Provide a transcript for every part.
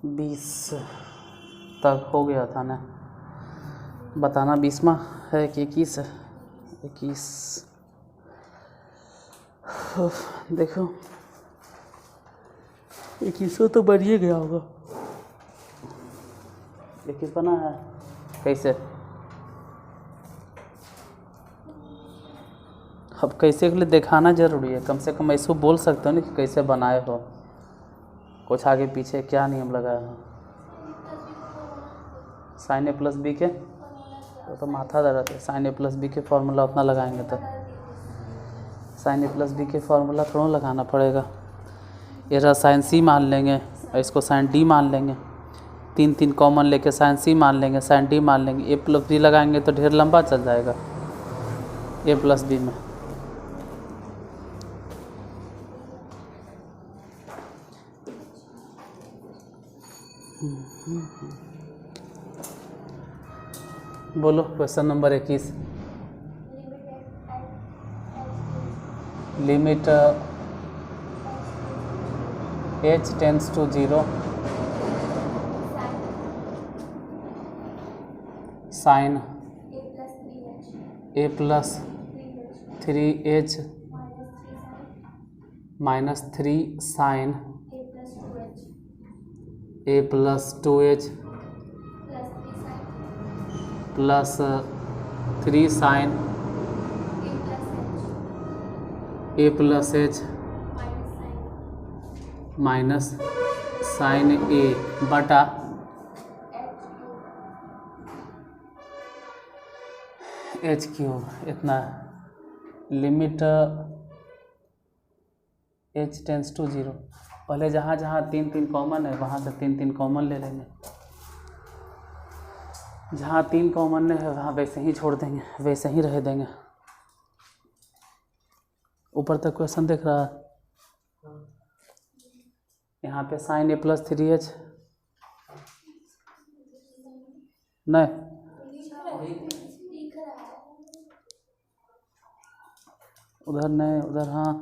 20 तक हो गया था ना, बताना 20वां है कि 21 है। 21 देखो 21 तो बन ही गया होगा। 21 बना है कैसे? अब कैसे के लिए दिखाना ज़रूरी है, कम से कम ऐसे बोल सकते हो ना कि कैसे बनाए हो, कुछ आगे पीछे क्या नियम लगाया हो। साइन ए प्लस बी के तो माथा दर्द है। साइन ए प्लस बी के फॉर्मूला उतना लगाएंगे तो साइन ए प्लस बी के फॉर्मूला थोड़ा लगाना पड़ेगा। ये रहा साइन सी मान लेंगे और इसको साइन डी मान लेंगे, 3 कॉमन लेके साइन सी मान लेंगे, साइन डी मान लेंगे, ए प्लस बी लगाएंगे तो ढेर लंबा चल जाएगा ए प्लस बी में। बोलो question number 21। Limit h tends to 0 sine a plus 3h minus 3 sine a plus 2h plus 3 sine a plus h minus sine a बटा h क्यूब। इतना लिमिट h टेंड्स टू 0। पहले जहाँ जहाँ 3 common है वहाँ से 3 कॉमन ले लेंगे, जहाँ 3 कॉमन नहीं है वहाँ वैसे ही छोड़ देंगे, वैसे ही रह देंगे। ऊपर तक क्वेश्चन दिख रहा है। यहाँ पे साइन ए प्लस 3h नहीं, उधर नहीं, उधर हाँ।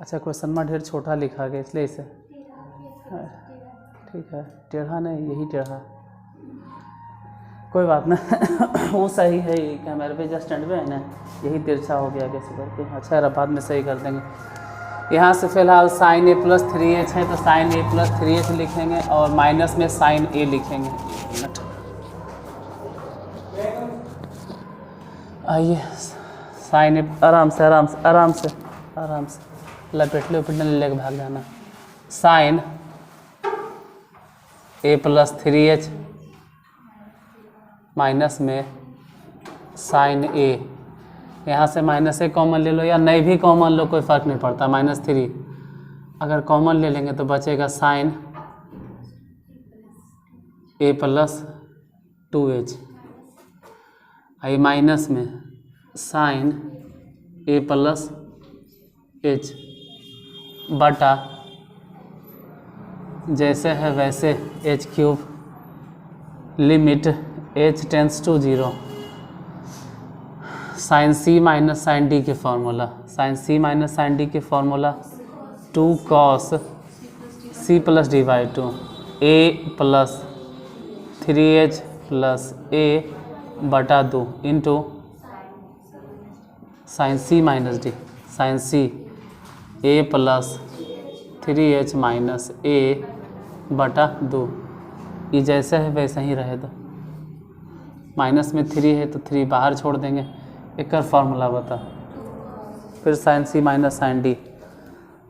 अच्छा क्वेश्चन में ढेर छोटा लिखा गया इसलिए इसे ठीक है, टेढ़ा नहीं, यही टेढ़ा, कोई बात नहीं वो सही है, कैमरे पे जस्ट स्टैंड पे है ना, यही तिरछा हो गया कैसे करके। अच्छा यार बाद में सही कर देंगे। यहाँ से फिलहाल साइन ए प्लस 3h है तो साइन ए प्लस 3h लिखेंगे और माइनस में साइन ए लिखेंगे। मिनट आइए, साइन ए आराम से आराम से आराम से आराम से लपेटले उपटने लेके भाग जाना। Sign A plus 3h minus में साइन ए, यहाँ से माइनस ए कॉमन ले लो या नहीं भी कॉमन लो कोई फ़र्क नहीं पड़ता, -3 अगर कॉमन ले लेंगे तो बचेगा साइन ए प्लस 2h, आई माइनस में साइन ए प्लस h बटा जैसे है वैसे h cube limit h tends to 0 sine C minus sine D के formula, sine C minus sine D के formula 2 cos c plus D by 2 a plus 3h plus a बटा 2 into sine C minus D, sine C a plus 3h minus a बटा 2। ये जैसे है वैसे ही रहे दो, माइनस में 3 है तो 3 बाहर छोड़ देंगे। एक फार्मूला बता, फिर sign C minus sine D,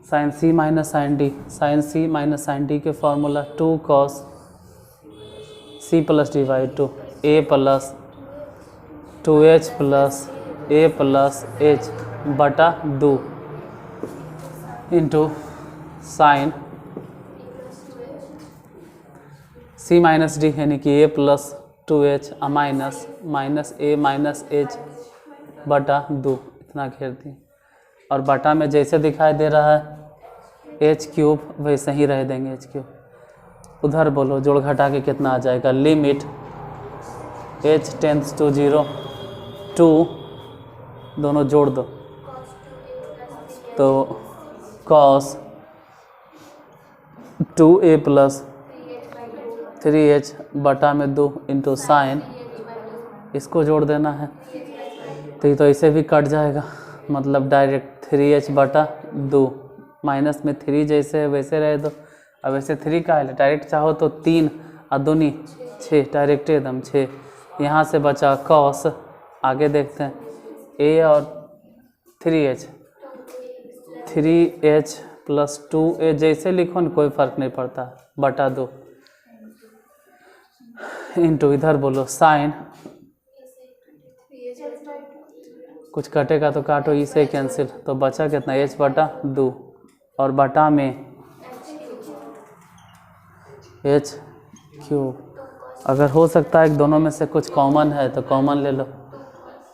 sine C minus sine D, sine C minus sine D के formula 2 cos c plus D by 2 a plus 2h plus a plus h बटा 2 into sign c minus D यानी कि a plus 2h minus minus a minus h बटा 2, इतना घेर दिए। और बटा में जैसे दिखाई दे रहा है h क्यूब वैसे ही रह देंगे h क्यूब। उधर बोलो जोड़ घटा के कितना आ जाएगा, लिमिट h टेंड्स टू 0 2 दोनों जोड़ दो तो cos 2a प्लस 3h बटा में 2 इंटू साइन, इसको जोड़ देना है तो ये तो ऐसे भी कट जाएगा, मतलब डायरेक्ट 3h बटा 2, माइनस में 3 जैसे है वैसे रहे दो। अब वैसे 3 का है डायरेक्ट चाहो तो 3 और 2 6, डायरेक्ट एकदम 6। यहाँ से बचा कॉस, आगे देखते हैं a और 3h प्लस 2a जैसे लिखो ना कोई फ़र्क नहीं पड़ता, बटा 2 इंटू इधर बोलो साइन, कुछ कटेगा तो काटो, इसे कैंसिल, तो बचा कितना h बटा 2 और बटा में h क्यूब। अगर हो सकता है कि दोनों में से कुछ कॉमन है तो कॉमन ले लो,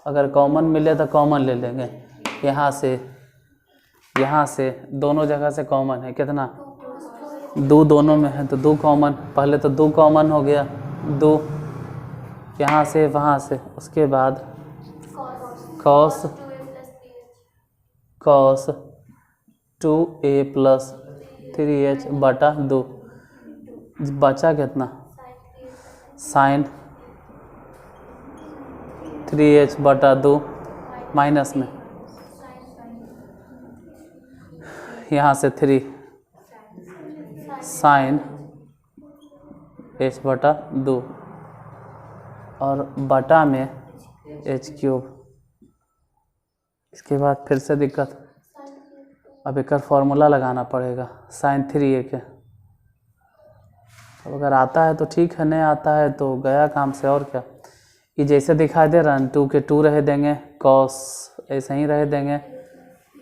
अगर कॉमन मिले तो कॉमन ले लेंगे। यहाँ से दोनों जगह से कॉमन है कितना 2, दोनों में है तो 2 कॉमन, पहले तो 2 कॉमन हो गया 2, यहाँ से वहाँ से, उसके बाद कॉस 2a प्लस 3h बटा 2, बचा कितना साइन 3h बटा 2 माइनस में यहाँ से 3 साइन h बटा 2 और बटा में h क्यूब। इसके बाद फिर से दिक्कत, अब एक फार्मूला लगाना पड़ेगा साइन 3a के। अब अगर आता है तो ठीक है, नहीं आता है तो गया काम से, और क्या। ये जैसे दिखाई दे रहा है 2 के 2 रह देंगे, कॉस ऐसे ही रह देंगे,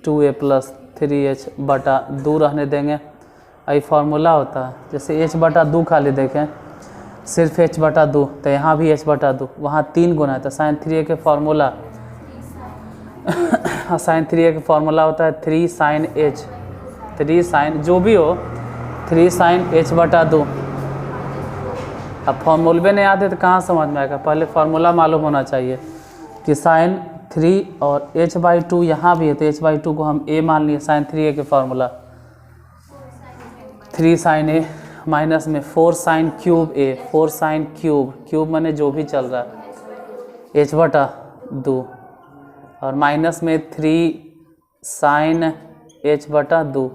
2a प्लस 3h बटा 2 रहने देंगे। यही फार्मूला होता है, जैसे h बटा 2 खाली देखें सिर्फ h बटा 2, तो यहाँ भी h बटा 2, वहाँ 3 गुना है तो साइन 3a के फार्मूला साइन 3a का फार्मूला होता है 3 साइन h, 3 साइन जो भी हो 3 साइन h बटा 2। अब फार्मूले नहीं आते तो कहाँ समझ में आएगा, पहले फार्मूला मालूम होना चाहिए कि साइन 3 और h बाई 2 यहाँ भी है तो h बाई 2 को हम a मान लिए, साइन 3a के फार्मूला 3 साइन a माइनस में 4 sine cube a, 4 sine cube माने जो भी चल रहा है h बटा 2 और माइनस में 3 साइन h बटा 2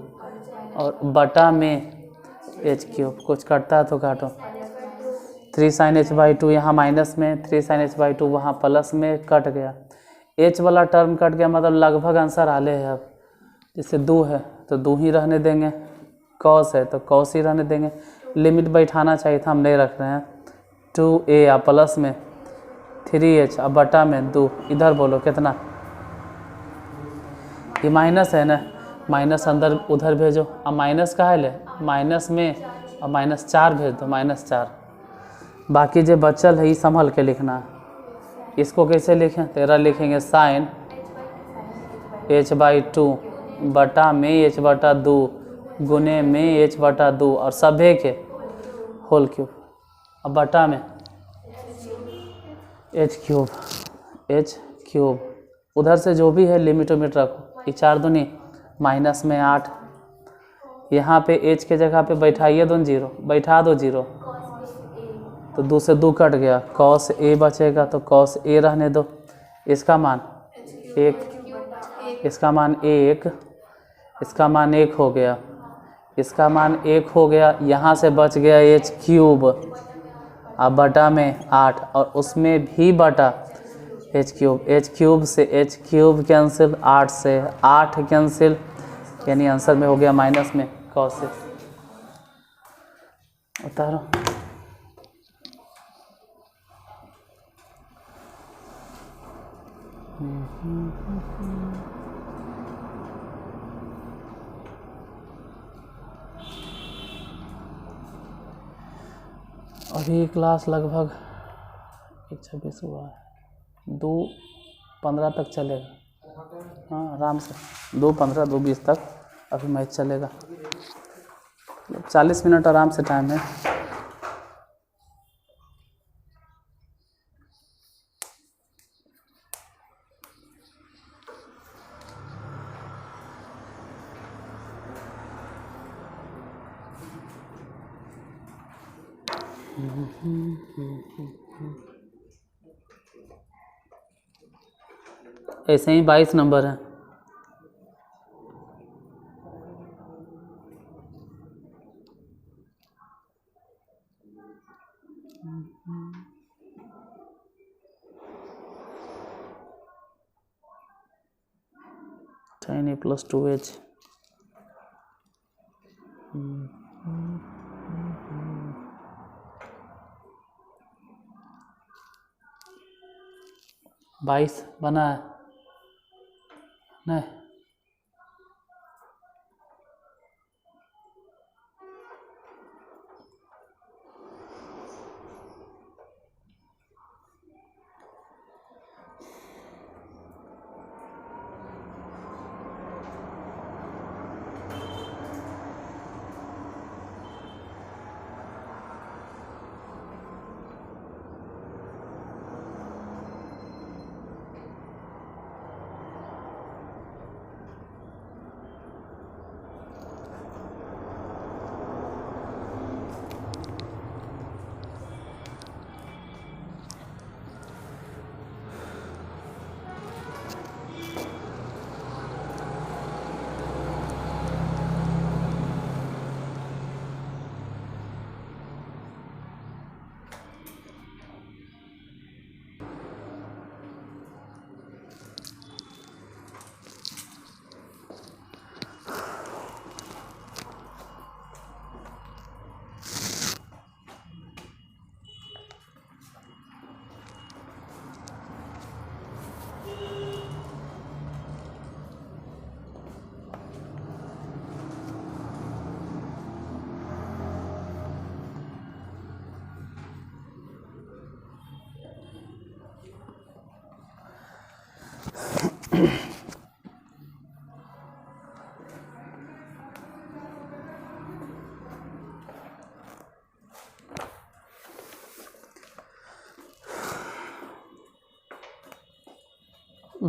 और बटा में h क्यूब, कुछ कटता है तो काटो, 3 साइन h बाई 2 यहाँ माइनस में, 3 साइन h बाई 2 वहाँ प्लस में, कट गया h वाला टर्म कट गया, मतलब लगभग आंसर आले है। अब जैसे 2 है तो 2 ही रहने देंगे, कॉस है तो कॉस ही रहने देंगे, लिमिट बैठाना चाहिए था, हम नहीं रख रहे हैं। 2a या प्लस में 3h अब बटा में 2, इधर बोलो कितना, ये माइनस है ना, माइनस अंदर उधर भेजो, अब माइनस का है ले माइनस में, अब -4 भेज दो, -4। बाकी जो बचल है ये संभल के लिखना, इसको कैसे लिखें, तेरा लिखेंगे साइन h बाई 2 बटा में h बटा 2 गुने में h बटा 2 और सभे के होल क्यूब, अब बटा में h क्यूब, उधर से जो भी है लिमिट उमिट रखो, ये 4 दूनी माइनस में 8, यहाँ पे h के जगह पे बैठाइए दो 0, बैठा दो 0 तो 2 से 2 कट गया, कॉस a बचेगा तो कॉस a रहने दो, इसका मान 1, इसका मान 1, इसका मान 1 हो गया, इसका मान 1 हो गया, यहाँ से बच गया h क्यूब, अब बटा में 8 और उसमें भी बटा h क्यूब से h क्यूब कैंसिल, 8 से 8 कैंसिल, यानी आंसर में हो गया माइनस में कॉस से। उतारो, अभी क्लास लगभग 1:26 हुआ है, 2:15 तक चलेगा, हाँ आराम से 2:15 2:20 तक अभी मैच चलेगा, 40 मिनट आराम से टाइम है। ऐसे ही 22 नंबर है। tan a plus 2h बाईस बना है नहीं।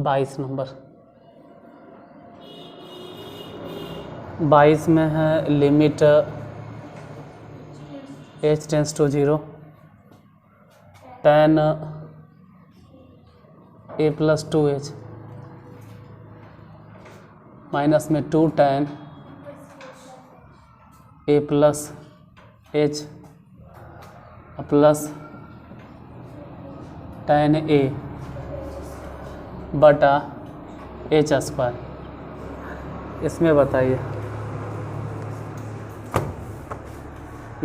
बाईस नंबर 22 में है limit h tends to 0 tan a plus 2h minus में 2 tan a plus h plus tan a बटा h स्क्वायर। इसमें बताइए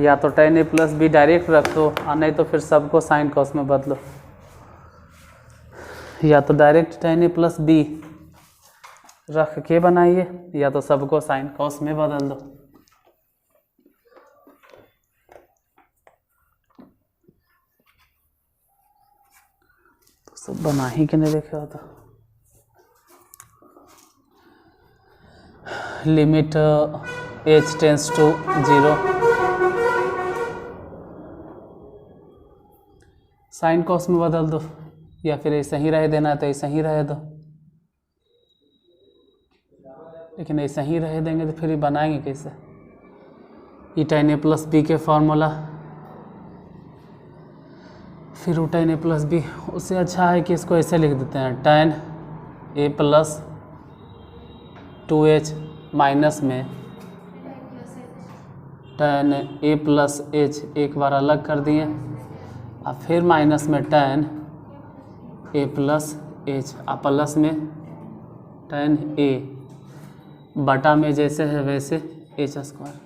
या तो tan a plus B direct रख दो और नहीं तो फिर सबको साइन कॉस में बदलो, या तो direct tan a plus B रख के बनाइए या तो सबको साइन कॉस में बदल दो। तो सब बना ही के नहीं देखे होता। Limit h tends to 0 sine cos में बदल दो या फिर ऐसे ही रह देना तो ऐसे ही रह दो, लेकिन ऐसे ही रह देंगे तो फिर ये बनाएंगे कैसे। ई tan a प्लस बी के फॉर्मूला फिर वो tan a प्लस बी, उससे अच्छा है कि इसको ऐसे लिख देते हैं tan a plus 2h minus में tan a प्लस h एक बार अलग कर दिए और फिर माइनस में tan a प्लस h और प्लस में tan a बटा में जैसे है वैसे h स्क्वायर।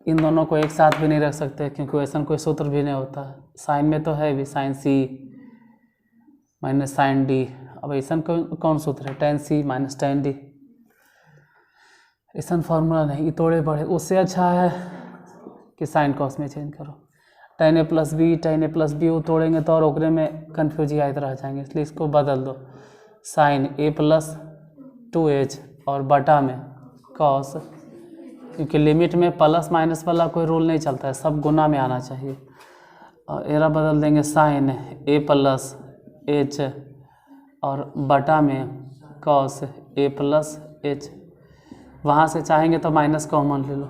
इन दोनों को एक साथ भी नहीं रख सकते क्योंकि ऐसा कोई सूत्र भी नहीं होता है। साइन में तो है भी sine c minus sine d, अब ऐसा कौन सूत्र है tan c minus tan d, ऐसा फार्मूला नहीं। ये तोड़े बड़े, उससे अच्छा है कि साइन कॉस में चेंज करो। tan a प्लस बी वो तोड़ेंगे तो और ओकरे में कन्फ्यूज आयत रह जाएंगे, इसलिए इसको बदल दो साइन a प्लस 2h और बटा में कॉस, क्योंकि लिमिट में प्लस माइनस वाला कोई रूल नहीं चलता है, सब गुना में आना चाहिए। और एरा बदल देंगे साइन a प्लस h और बटा में कॉस a प्लस h। वहाँ से चाहेंगे तो माइनस कॉमन ले लो,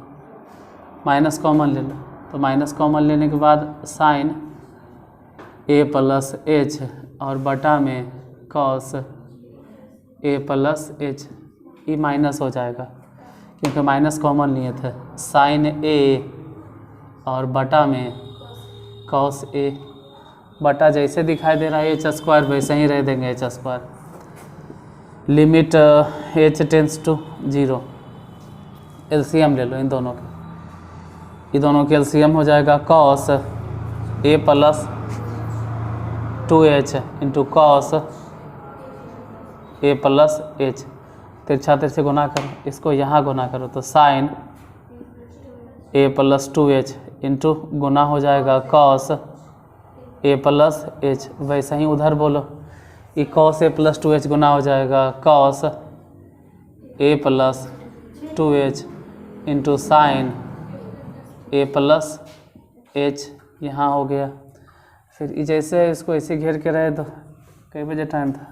माइनस कॉमन ले लो तो माइनस कॉमन लेने के बाद साइन ए प्लस एच और बटा में कॉस ए प्लस एच, ये माइनस हो जाएगा क्योंकि माइनस कॉमन लिए थे। साइन ए और बटा में कॉस ए, बटा जैसे दिखाई दे रहा है एच स्क्वायर वैसे ही रह देंगे H square. Limit H tends to 0, LCM ले लो इन दोनों का, ये दोनों के एलसीएम हो जाएगा cos A plus 2h into cos A plus H. तिरछा तिरछे गुना करो, इसको यहाँ गुना करो तो sign A plus 2h into गुना हो जाएगा कॉस ए प्लस एच। वैसा ही उधर बोलो, ये कॉस ए प्लस 2h गुना हो जाएगा cos A plus 2h into sine A plus H, यहाँ हो गया। फिर जैसे इसको ऐसे घेर के रहे तो कई बजे टाइम था,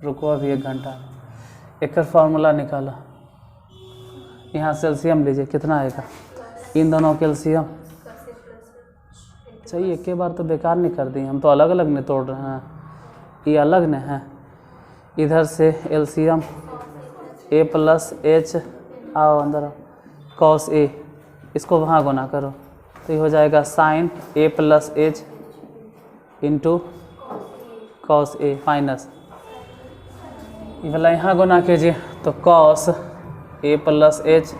रुको अभी 1 घंटा। एक फार्मूला निकाला, यहाँ से एलसीएम लीजिए, कितना आएगा इन दोनों के एलसीएम। चाहिए एक बार तो बेकार नहीं कर दिए, हम तो अलग अलग नहीं तोड़ रहे हैं, ये अलग नहीं है। इधर से एलसीएम ए प्लस एच, आओ अंदर आओ, कॉस ए, इसको वहाँ गुना करो तो ये हो जाएगा sign A plus H into cos A minus, ये वाला यहाँ गुना कीजिए तो cos A plus H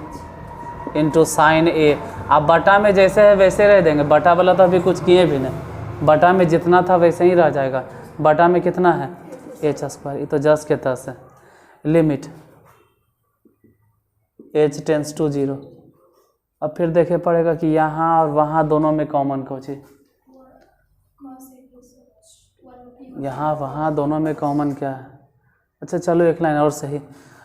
into sine ए। आप बटा में जैसे है वैसे रह देंगे, बटा वाला तो अभी कुछ किए भी नहीं, बटा में जितना था वैसे ही रह जाएगा। बटा में कितना है एच स्क्वायर, ये तो जस्ट के तस है। Limit H tends to 0। अब फिर देखे पड़ेगा कि यहाँ और वहाँ दोनों में कॉमन कुछ है, यहाँ वहाँ दोनों में कॉमन क्या है। अच्छा चलो एक लाइन और सही,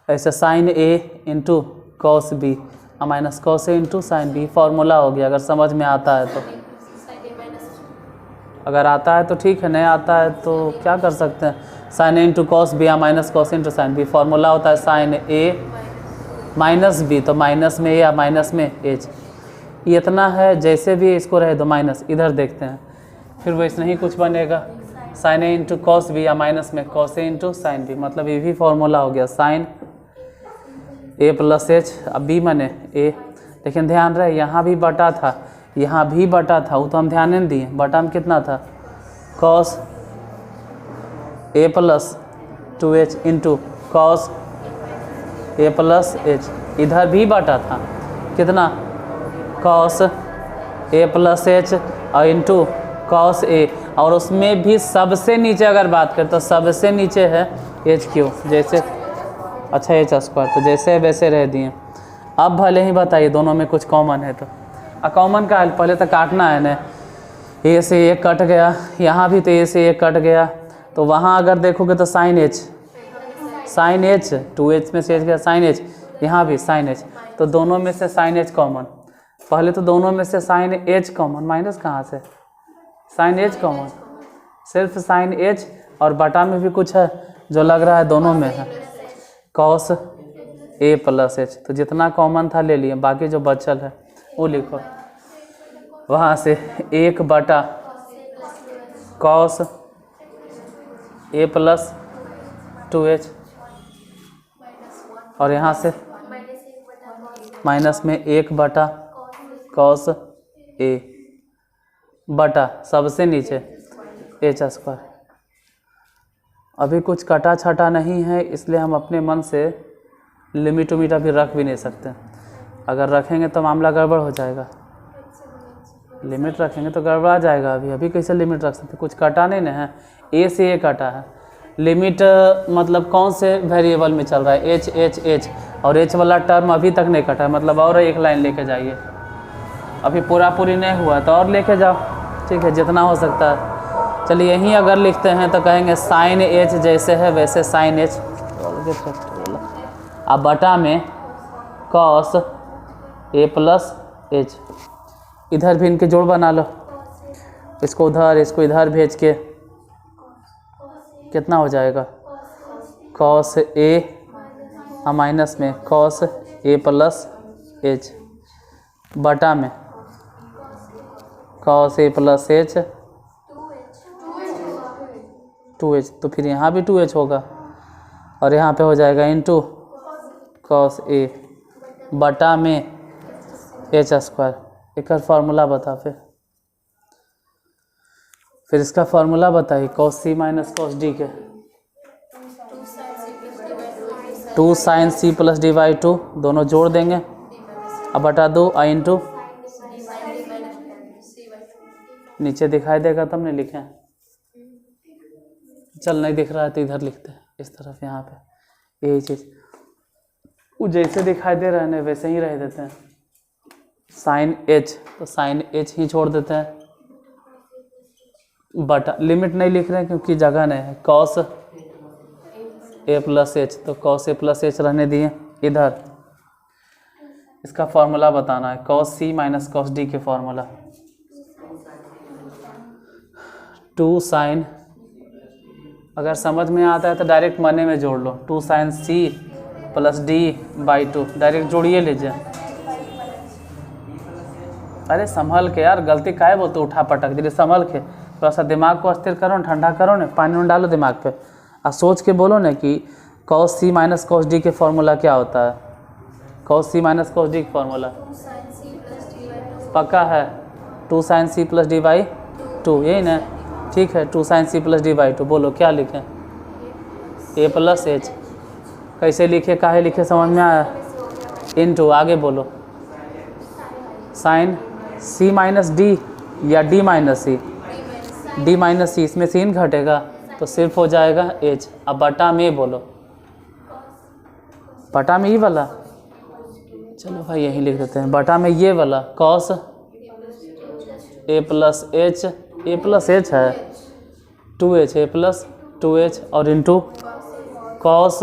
ऐसे sine A into cos B minus cos A into sine B, formula हो गया। अगर समझ में आता है तो, अगर आता है तो ठीक है, नहीं आता है तो क्या कर सकते हैं। Sine A into cos B minus cos into sine B, formula होता है साइन ए माइनस बी, तो माइनस में ए या माइनस में एच, ये इतना है। जैसे भी इसको रहे दो माइनस, इधर देखते हैं फिर वैसे नहीं कुछ बनेगा। Sign A into cos B या माइनस में cos A into sine B, मतलब ये भी फार्मूला हो गया साइन ए प्लस एच। अब बी मने ए, लेकिन ध्यान रहे यहाँ भी बटा था, यहाँ भी बटा था, वो तो हम ध्यान नहीं दिए। बटा में कितना था cos A plus 2h into cos A plus H, इधर भी बटा था कितना कॉस ए प्लस एच और इंटू कॉस ए, और उसमें भी सबसे नीचे अगर बात करें तो सबसे नीचे है एच क्यू, जैसे अच्छा एच स्क्वायर, तो जैसे वैसे रह दिए। अब भले ही बताइए दोनों में कुछ कॉमन है तो, कॉमन का है पहले तो काटना है ना, ए से ए कट गया, यहाँ भी तो ए से ए कट गया, तो वहाँ अगर देखोगे तो साइन एच 2h में से एच गया साइन एच, यहाँ भी साइन एच, तो दोनों में से साइन एच कॉमन। पहले तो दोनों में से साइन एच कॉमन, माइनस कहाँ से, साइन एच कॉमन, सिर्फ साइन एच, और बटा में भी कुछ है जो लग रहा है दोनों में है कॉस ए प्लस एच, तो जितना कॉमन था ले लिए, बाकी जो बचल है वो लिखो। वहाँ से 1 बटा कॉस ए प्लस 2h, और यहाँ से माइनस में 1 बटा कॉस ए बटा सबसे नीचे एच स्क्वायर। अभी कुछ कटा छटा नहीं है, इसलिए हम अपने मन से लिमिट उमिट अभी रख भी नहीं सकते। अगर रखेंगे तो मामला गड़बड़ हो जाएगा, लिमिट रखेंगे तो गड़बड़ा जाएगा। अभी कैसे लिमिट रख सकते, कुछ कटा नहीं ना है, ए से ए कटा है। लिमिट मतलब कौन से वेरिएबल में चल रहा है, एच एच एच, और एच वाला टर्म अभी तक नहीं कटा है, मतलब और एक लाइन लेके जाइए। अभी पूरी नहीं हुआ तो और लेके जाओ, ठीक है, जितना हो सकता है। चलिए यहीं अगर लिखते हैं तो कहेंगे साइन एच जैसे है वैसे साइन एच, अब बटा में कॉस ए प्लस एच, इधर भी इनके जोड़ बना लो, इसको उधर इसको इधर भेज के कितना हो जाएगा कॉस ए माइनस में कॉस ए प्लस एच बटा में cos A plus H 2h, तो फिर यहाँ भी 2h होगा और यहाँ पे हो जाएगा इंटू कॉस ए बटा में एच स्क्वायर। एक फार्मूला बता फिर इसका फार्मूला बताइए cos C minus cos D के 2 sine C plus D by 2 दोनों जोड़ देंगे अब बटा 2 आई इंटू नीचे दिखाई देगा तब नहीं लिखे चल नहीं दिख रहा है तो इधर लिखते हैं इस तरफ यहाँ पे यही चीज़ वो जैसे दिखाई दे रहा है ना वैसे ही रह देते हैं साइन एच तो साइन एच ही छोड़ देते हैं बटा लिमिट नहीं लिख रहे हैं क्योंकि जगह नहीं है कॉस ए प्लस एच तो कॉस ए प्लस एच रहने दिए इधर इसका फॉर्मूला बताना है cos C minus cos D के फॉर्मूला 2 साइन अगर समझ में आता है तो डायरेक्ट मने में जोड़ लो 2 sine C plus D by 2 direct जोड़िए लीजिए। अरे संभल के यार गलती काहे बोलते उठा पटक दीजिए संभल के थोड़ा सा दिमाग को अस्थिर करो ठंडा करो ना पानी में डालो दिमाग पे और सोच के बोलो ना कि cos C minus cos D के फॉर्मूला क्या होता है। Cos C minus cos D का फॉर्मूला पक्का है 2 sine C plus D by 2 यही ना ठीक है 2 sine C plus D by 2 बोलो क्या लिखें ए प्लस एच कैसे लिखे काहे लिखे समझ में आया इनटू आगे बोलो साइन सी माइनस डी या डी माइनस सी इसमें सीन घटेगा तो सिर्फ हो जाएगा एच अब बटा में बोलो बटा में ये वाला चलो भाई यही लिख देते हैं बटा में ये वाला कॉस ए प्लस एच है 2h ए प्लस 2h और इंटू कॉस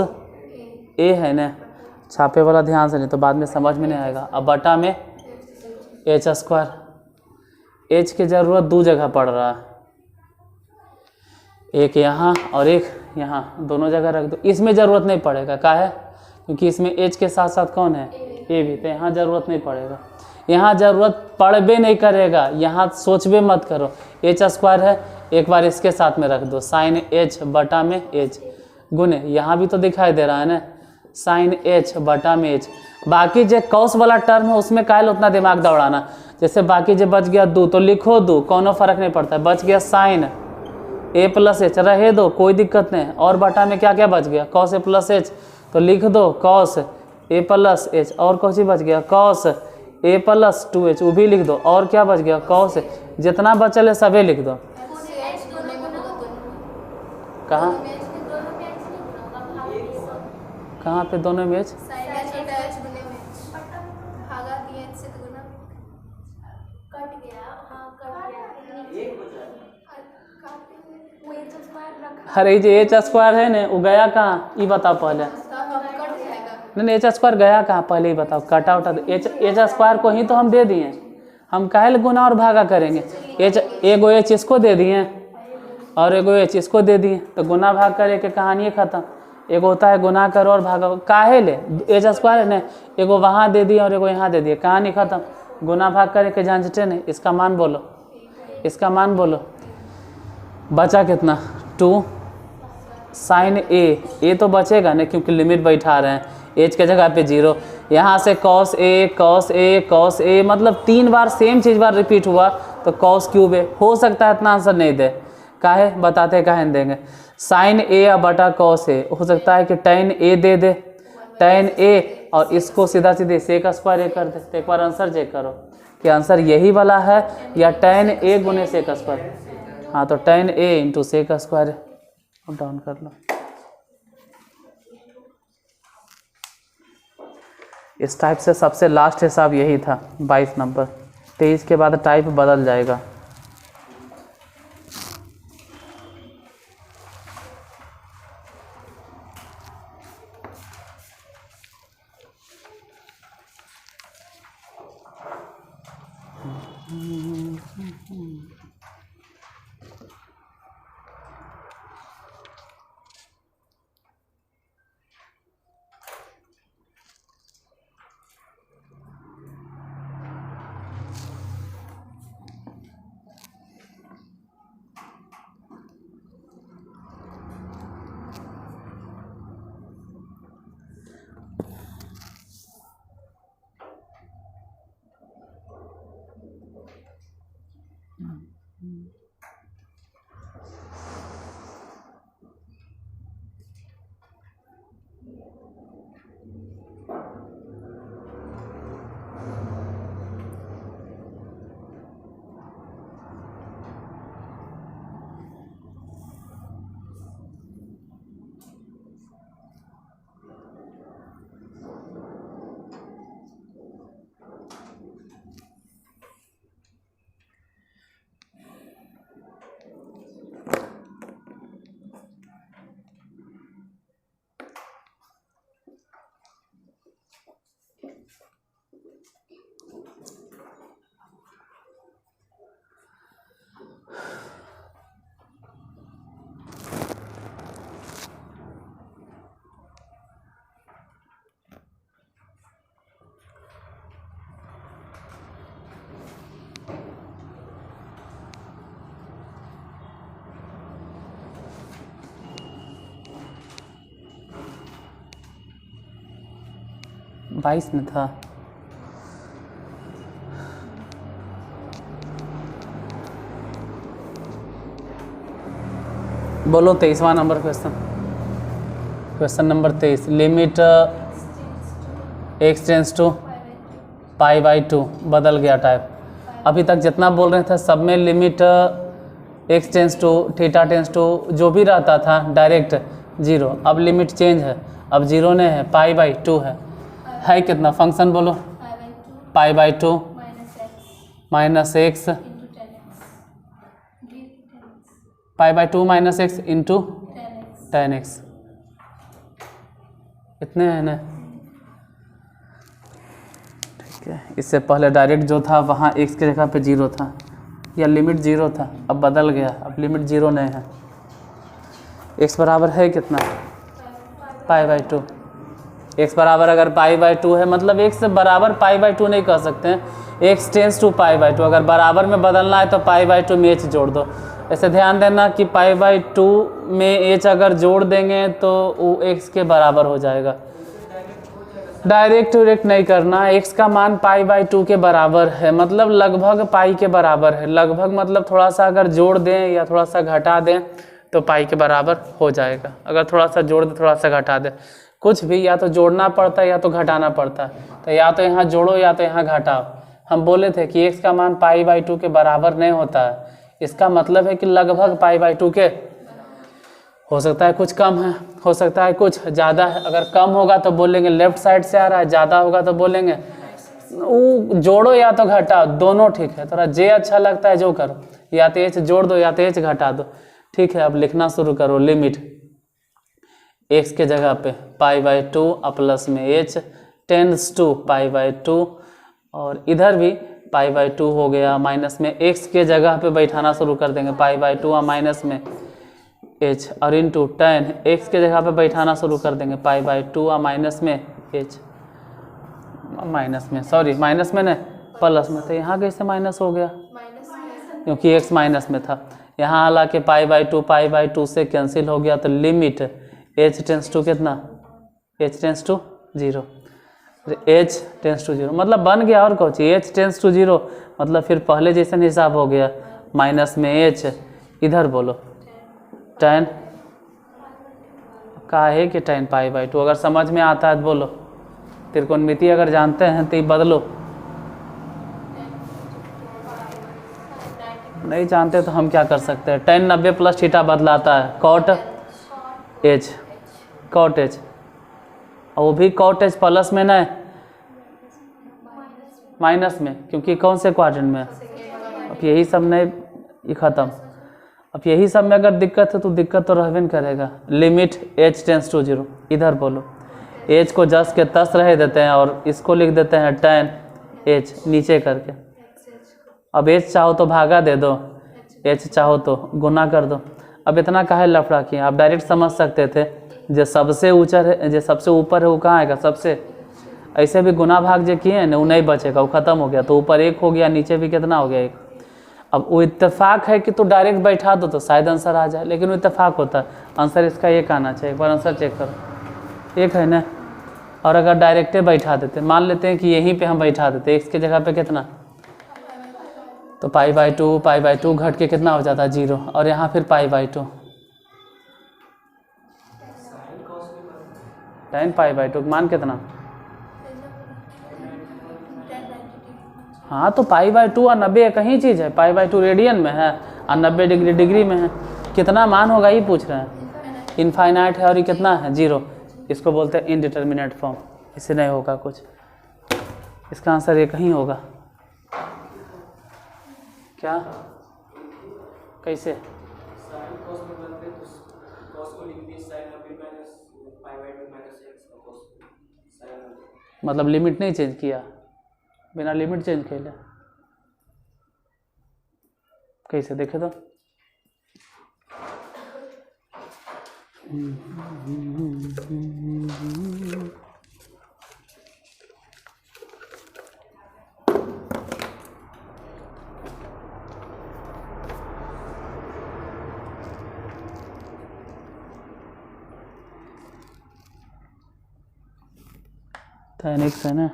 ए है ना छापे वाला ध्यान से नहीं तो बाद में समझ में नहीं आएगा अब बटा में एच स्क्वायर एच की ज़रूरत 2 जगह पड़ रहा है एक यहाँ और एक यहाँ दोनों जगह रख दो इसमें ज़रूरत नहीं पड़ेगा काहे क्योंकि इसमें एच के साथ साथ कौन है ए भी तो यहाँ ज़रूरत नहीं पड़ेगा यहाँ ज़रूरत पड़बे नहीं करेगा यहाँ सोचबे मत करो एच स्क्वायर है एक बार इसके साथ में रख दो साइन एच बटा में एच गुने यहाँ भी तो दिखाई दे रहा है ना साइन एच बटा में एच बाकी जो कॉस वाला टर्म है उसमें काहे उतना दिमाग दौड़ाना जैसे बाकी जो बच गया 2 तो लिखो 2 कोनो फर्क नहीं पड़ता बच गया साइन ए प्लस एच रहे दो कोई दिक्कत नहीं और बटा में क्या क्या बच गया कॉस ए प्लस एच तो लिख दो कॉस ए प्लस एच और कौन सी बच गया कॉस ए प्लस 2h वो भी लिख दो और क्या बच गया कॉस जितना बचल है सभी लिख दो कहाँ पे दोनों में एच अरे जो एच स्क्वायर है ना वो गया कहाँ ये बताओ पहले नहीं एच स्क्वायर गया कहाँ पहले ही बताओ कटा उठा एच स्क्वायर को ही तो हम दे दिए हम काहे गुना और भागा करेंगे एच एगो एच इसको दे दिए और एगो एच इसको दे दिए तो गुना भाग करे के कहानी खत्म एगो होता है गुना करो और भागा काहे ले एच स्क्वायर है ना एगो वहाँ दे दिए और एगो यहाँ दे दिए कहानी खत्म गुना भाग करे के झंझटे नहीं इसका मान बोलो बचा कितना 2 साइन ए तो बचेगा ना क्योंकि लिमिट बैठा रहे हैं एच के जगह पे 0 यहाँ से कॉस ए मतलब 3 बार सेम चीज़ बार रिपीट हुआ तो कॉस क्यूब ए हो सकता है इतना आंसर नहीं दे काहे बताते काहे देंगे साइन ए या बटा कॉस ए हो सकता है कि tan ए दे दे tan ए और इसको सीधा सीधे सेक स्क्वायर ए कर दे तो एक बार आंसर चेक करो कि आंसर यही वाला है या tan ए गुने सेक स्क्वायर हाँ तो tan ए इंटू सेक स्क्वायर डाउन कर लो इस टाइप से सबसे लास्ट हिसाब यही था 22 नंबर 23 के बाद टाइप बदल जाएगा 22 में था। बोलो 23वां number question number 23। Limit x tends to π/2 बदल गया टाइप। अभी तक जितना बोल रहे थे सब में limit x tends to theta tends to जो भी रहता था डायरेक्ट 0। अब लिमिट चेंज है, अब 0 नहीं है, π/2 है कितना फंक्शन बोलो? π/2 minus X π/2 minus X into 10x इतने हैं ना। ठीक है, इससे पहले डायरेक्ट जो था वहाँ x की जगह पे 0 था, या लिमिट 0 था, अब बदल गया, अब लिमिट 0 नहीं है। x बराबर है कितना? π/2। x बराबर अगर π/2 है मतलब x बराबर π/2 नहीं कह सकते हैं, x टेंस टू π/2। अगर बराबर में बदलना है तो π/2 में h जोड़ दो। ऐसे ध्यान देना कि π/2 में h अगर जोड़ देंगे तो वो x के बराबर हो जाएगा। डायरेक्ट नहीं करना, x का मान π/2 के बराबर है, मतलब लगभग पाई के बराबर है। लगभग मतलब थोड़ा सा अगर जोड़ दें या थोड़ा सा घटा दें तो पाई के बराबर हो जाएगा। अगर थोड़ा सा जोड़ दे थोड़ा सा घटा दे, कुछ भी या तो जोड़ना पड़ता है या तो घटाना पड़ता है, तो या तो यहाँ जोड़ो या तो यहाँ घटाओ। हम बोले थे कि x का मान π/2 के बराबर नहीं होता है, इसका मतलब है कि लगभग π/2 के, हो सकता है कुछ कम है, हो सकता है कुछ ज़्यादा है। अगर कम होगा तो बोलेंगे लेफ्ट साइड से आ रहा है, ज़्यादा होगा तो बोलेंगे वो जोड़ो या तो घटाओ, दोनों ठीक है। थोड़ा जे अच्छा लगता है जो करो, या तो एच जोड़ दो या तो एच घटा दो। ठीक है, अब लिखना शुरू करो। लिमिट x के जगह पे π/2 प्लस में h टेंस टू π/2, और इधर भी π/2 हो गया, माइनस में x के जगह पे बैठाना शुरू कर देंगे π/2 और माइनस में h, और इंटू 10 x के जगह पे बैठाना शुरू कर देंगे π/2 और माइनस में h, माइनस में सॉरी माइनस में नहीं प्लस में। तो यहाँ कैसे माइनस हो गया? क्योंकि x माइनस में था। यहाँ हालांकि π/2 से कैंसिल हो गया, तो लिमिट h टेंस टू कितना? h tends to 0, h tends to 0 मतलब बन गया। और कुछ h टेंस टू 0 मतलब फिर पहले जैसा हिसाब हो गया, माइनस में h, इधर बोलो 10 का है कि 10 π/2। अगर समझ में आता है तो बोलो, त्रिकोणमिति अगर जानते हैं तो बदलो, नहीं जानते तो हम क्या कर सकते हैं। 10 90 प्लस थीटा बदलाता है कॉट h, कॉट h, और वो भी कॉट h प्लस में नहीं माइनस में, क्योंकि कौन से क्वाड्रेंट में? अब यही सब नहीं ख़त्म। अब यही सब में अगर दिक्कत है तो दिक्कत तो रहबे न करेगा। लिमिट h टेंस टू 0, इधर बोलो h को जस के तस रह देते हैं और इसको लिख देते हैं 10h नीचे करके। अब h चाहो तो भागा दे दो, h चाहो तो गुना कर दो। अब इतना काहे लफड़ा किए? आप डायरेक्ट समझ सकते थे, जो सबसे ऊंचा है, जो सबसे ऊपर है वो कहाँ आएगा? सबसे। ऐसे भी गुना भाग जो किए ना वो नहीं बचेगा, वो खत्म हो गया, तो ऊपर 1 हो गया, नीचे भी कितना हो गया 1। अब वो इत्तेफाक है कि तो डायरेक्ट बैठा दो तो शायद आंसर आ जाए, लेकिन वो इत्तेफाक होता है। आंसर इसका 1 आना चाहिए। एक बार आंसर चेक करो, 1 है ना। और अगर डायरेक्टे बैठा देते, मान लेते हैं कि यहीं पे हम बैठा देते x के जगह पे कितना, तो π/2 घट के कितना हो जाता है 0, और यहाँ फिर π/2 10 π/2 मान कितना? हाँ, तो π/2 और 90 एक ही चीज़ है। π/2 रेडियन में है और 90 डिग्री में है। कितना मान होगा ये पूछ रहे हैं। इनफाइनाइट है और ये कितना है? 0। इसको बोलते हैं इनडिटर्मिनेट फॉर्म। इससे नहीं होगा कुछ, इसका आंसर ये कहीं होगा। क्या कैसे? मतलब लिमिट नहीं चेंज किया, बिना लिमिट चेंज किया कैसे? देखे तो tan x है ना,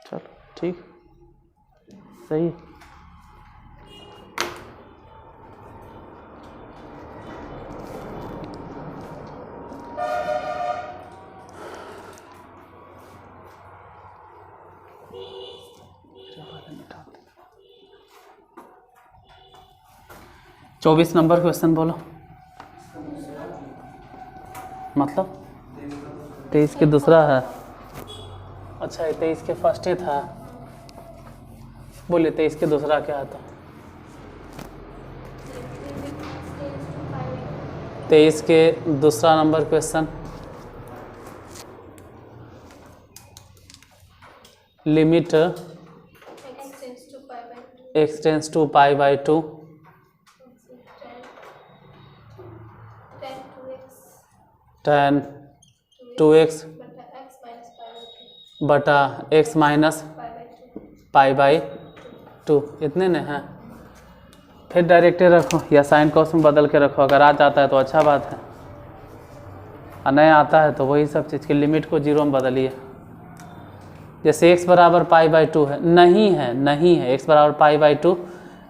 चलो ठीक, सही। चौबीस नंबर क्वेश्चन बोलो। मतलब 23 के दूसरा है। अच्छा 23 के फर्स्ट ही था, बोलिए 23 के दूसरा क्या था? 23 के दूसरा number question, limit x tends to pi by 2 tan 2x बटा x माइनस पाई बाई 2, इतने ने हैं। फिर डायरेक्टे रखो या साइन कॉस में बदल के रखो, अगर आ जाता है तो अच्छा बात है, और नहीं आता है तो वही सब चीज़ की लिमिट को जीरो में बदलिए। जैसे x बराबर पाई बाई 2 है, नहीं है x बराबर पाई बाई 2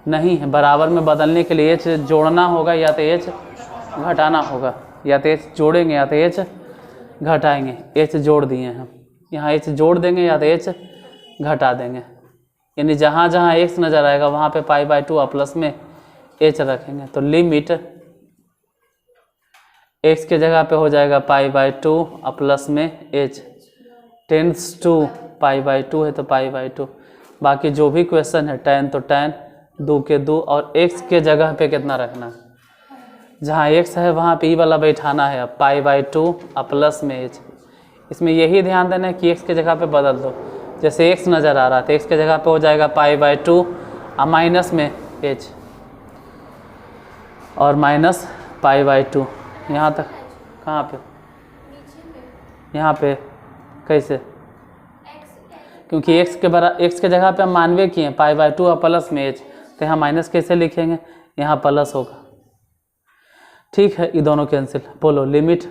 नहीं है, बराबर में बदलने के लिए h जोड़ना होगा या तो h घटाना होगा, या तो h जोड़ेंगे या तो h घटाएंगे। h जोड़ दिए हैं हम, यहाँ h जोड़ देंगे या तो h घटा देंगे, यानी जहाँ जहाँ x नज़र आएगा वहाँ पे पाई बाई 2 और प्लस में h रखेंगे। तो लिमिट x के जगह पे हो जाएगा पाई बाई 2 और प्लस में h, tends to pi by 2 है तो पाई बाई 2। बाकी जो भी क्वेश्चन है tan तो tan, 2 के 2, और x के जगह पे कितना रखना है, जहाँ x है वहाँ पे ई वाला बैठाना है, अब पाई बाई 2 और प्लस में h। इसमें यही ध्यान देना है कि x के जगह पे बदल दो, जैसे x नज़र आ रहा था x के जगह पे हो जाएगा पाई बाई 2 और माइनस में h, और माइनस पाई बाई 2 यहाँ तक। कहाँ पे? यहाँ पे कैसे? क्योंकि x के जगह पे हम मानवे किए हैं पाई बाई 2 और प्लस में h, तो यहाँ माइनस कैसे लिखेंगे, यहाँ प्लस होगा। ठीक है, ये दोनों कैंसिल। बोलो लिमिट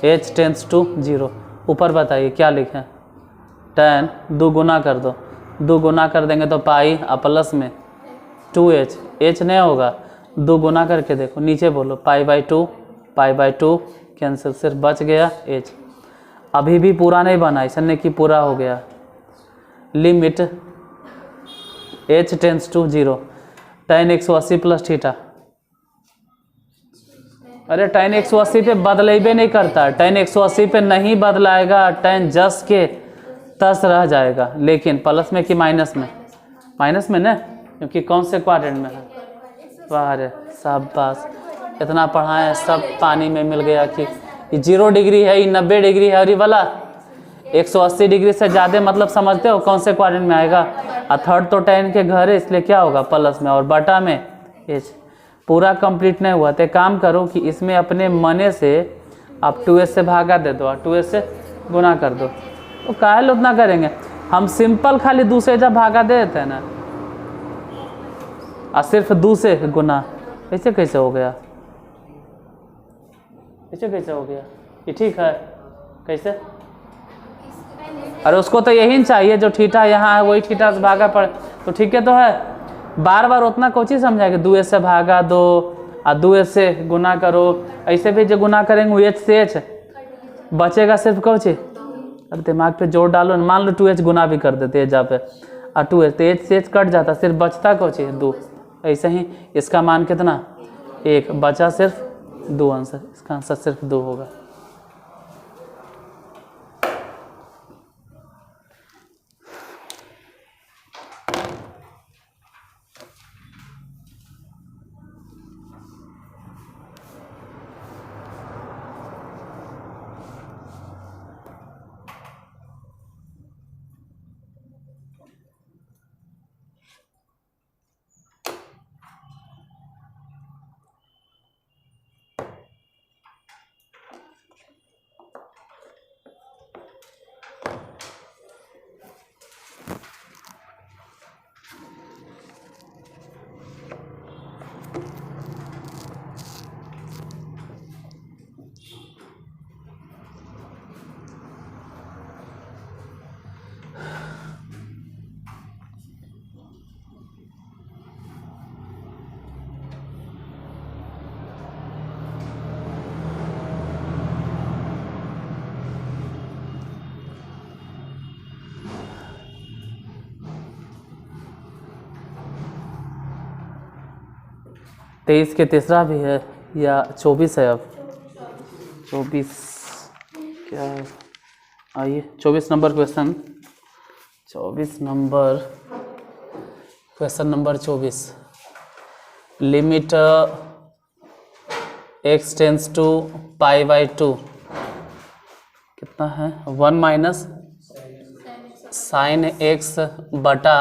h टेंस टू 0। ऊपर बताइए क्या लिखें, tan 2 गुना कर दो, 2 गुना कर देंगे तो पाई और प्लस में 2h, h नहीं होगा, 2 गुना करके देखो, नीचे बोलो पाई बाई 2 कैंसिल, सिर्फ बच गया h। अभी भी पूरा नहीं बना, ऐसा नहीं कि पूरा हो गया। Limit h tends to 0, tan 180 plus theta. अरे tan 180 पे बदलेबे नहीं करता, tan 180 पे नहीं बदलाएगा, tan जस के तस रह जाएगा। लेकिन प्लस में कि माइनस में? माइनस में ना, क्योंकि कौन से क्वाड्रेंट में है? वाह सब पास, इतना पढ़ा है सब पानी में मिल गया कि ये 0 डिग्री है, ये 90 डिग्री है, और ये वाला 180 डिग्री से ज़्यादा, मतलब समझते हो कौन से क्वाड्रेंट में आएगा। और थर्ड तो tan के घर है, इसलिए क्या होगा प्लस में, और बटा में h। पूरा कंप्लीट नहीं हुआ तो काम करो कि इसमें अपने मने से आप 2s से भागा दे दो और 2s से गुना कर दो। तो काहे उतना करेंगे, हम सिंपल खाली 2 से जब भागा दे देते हैं ना, और सिर्फ 2 से गुना। ऐसे कैसे हो गया, ऐसे कैसे हो गया? ये ठीक है कैसे? अरे उसको तो यही चाहिए जो थीटा यहाँ है वही थीटा से भागा पड़े, तो ठीक है तो है। बार बार उतना कोची समझाएगा, 2s से भागा दो और 2s से गुना करो, ऐसे भी जो गुना करेंगे h से h बचेगा सिर्फ कोची। अब दिमाग पे जोर डालो, मान लो 2h गुना भी कर देते एजा पे, और 2h तो h से h कट जाता, सिर्फ बचता कोची 2। ऐसे ही इसका मान कितना 1 बचा, सिर्फ 2 आंसर, इसका आंसर सिर्फ 2 होगा। 23 के तीसरा भी है या 24 है? अब 24 क्या है? आइए 24 number question, 24 number question number 24। Limit x tends to pi by 2 कितना है? 1 माइनस साइन x बटा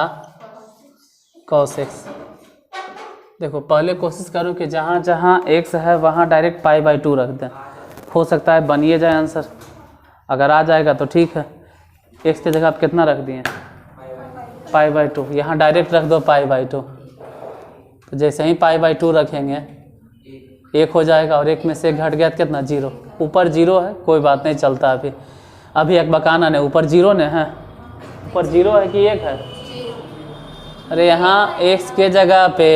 कॉस x। देखो पहले कोशिश करो कि जहाँ जहाँ x है वहाँ डायरेक्ट पाई बाई 2 रख दें, हो सकता है बनिए जाए आंसर। अगर आ जाएगा तो ठीक है। x की जगह आप कितना रख दिए? पाई बाई 2। यहाँ डायरेक्ट रख दो पाई बाई 2, तो जैसे ही पाई बाई 2 रखेंगे 1 हो जाएगा और 1 में से 1 घट गया तो कितना? 0। ऊपर 0 है, कोई बात नहीं, चलता है। अभी एक बकाना नहीं, ऊपर 0 ने है, ऊपर 0 है कि 1 है? अरे यहाँ x के जगह पे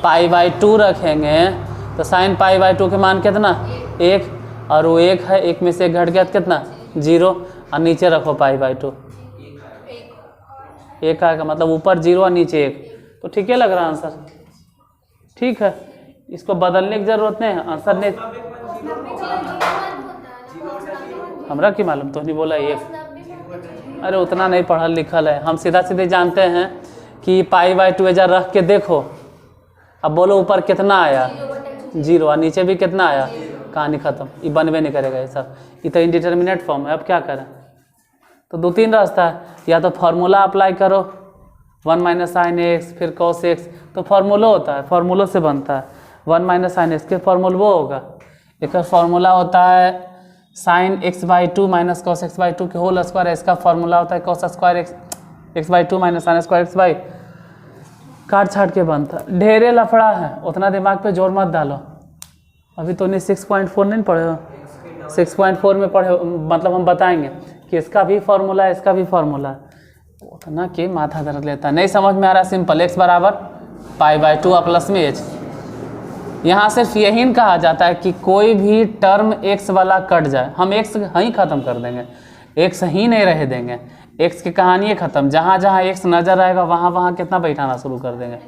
पाई बाई 2 रखेंगे तो साइन पाई बाई 2 के मान कितना? 1, और वो 1 है, 1 में से 1 घट गया तो कितना? 0, और नीचे रखो पाई बाई 2, 1 आएगा, मतलब ऊपर 0 और नीचे 1, तो ठीक है लग रहा आंसर। ठीक है, इसको बदलने की जरूरत नहीं है, आंसर नहीं। हमरा की मालूम, तो नहीं बोला 1। अरे उतना नहीं पढ़ल लिखल है, हम सीधा सीधे जानते हैं कि पाई बाई 2 इधर रख के देखो। अब बोलो ऊपर कितना आया? 0, और नीचे भी कितना आया? कहानी खत्म, ये बनवे नहीं करेगा ये सब, ये तो इंडिटरमिनेट फॉर्म है। अब क्या करें? तो 2-3 रास्ता है, या तो फार्मूला अप्लाई करो 1 माइनस साइन एक्स फिर कॉस एक्स, तो फार्मूला होता है, फार्मूलों से बनता है। 1 माइनस साइन एक्स के फार्मूल वो होगा, एक फार्मूला होता है sine x by 2 minus cos X by 2 के होल स्क्वायर है, इसका फार्मूला होता है cos square X by 2 minus sine square X by, काट छाट के बनता है। ढेरे लफड़ा है, उतना दिमाग पे जोर मत डालो। अभी तो नहीं 6.4 नहीं पढ़े हो? 6.4 में पढ़े, मतलब हम बताएंगे कि इसका भी फार्मूला है, इसका भी फार्मूला है, उतना के माथा दर्द लेता है। नहीं समझ में आ रहा? सिंपल, x बराबर पाई बाई 2 प्लस में h। यहाँ सिर्फ यही कहा जाता है कि कोई भी टर्म x वाला कट जाए, हम x ही ख़त्म कर देंगे, x ही नहीं रह देंगे, x की कहानी है ख़त्म। जहाँ जहाँ x नज़र आएगा वहाँ वहाँ कितना बैठाना शुरू कर देंगे?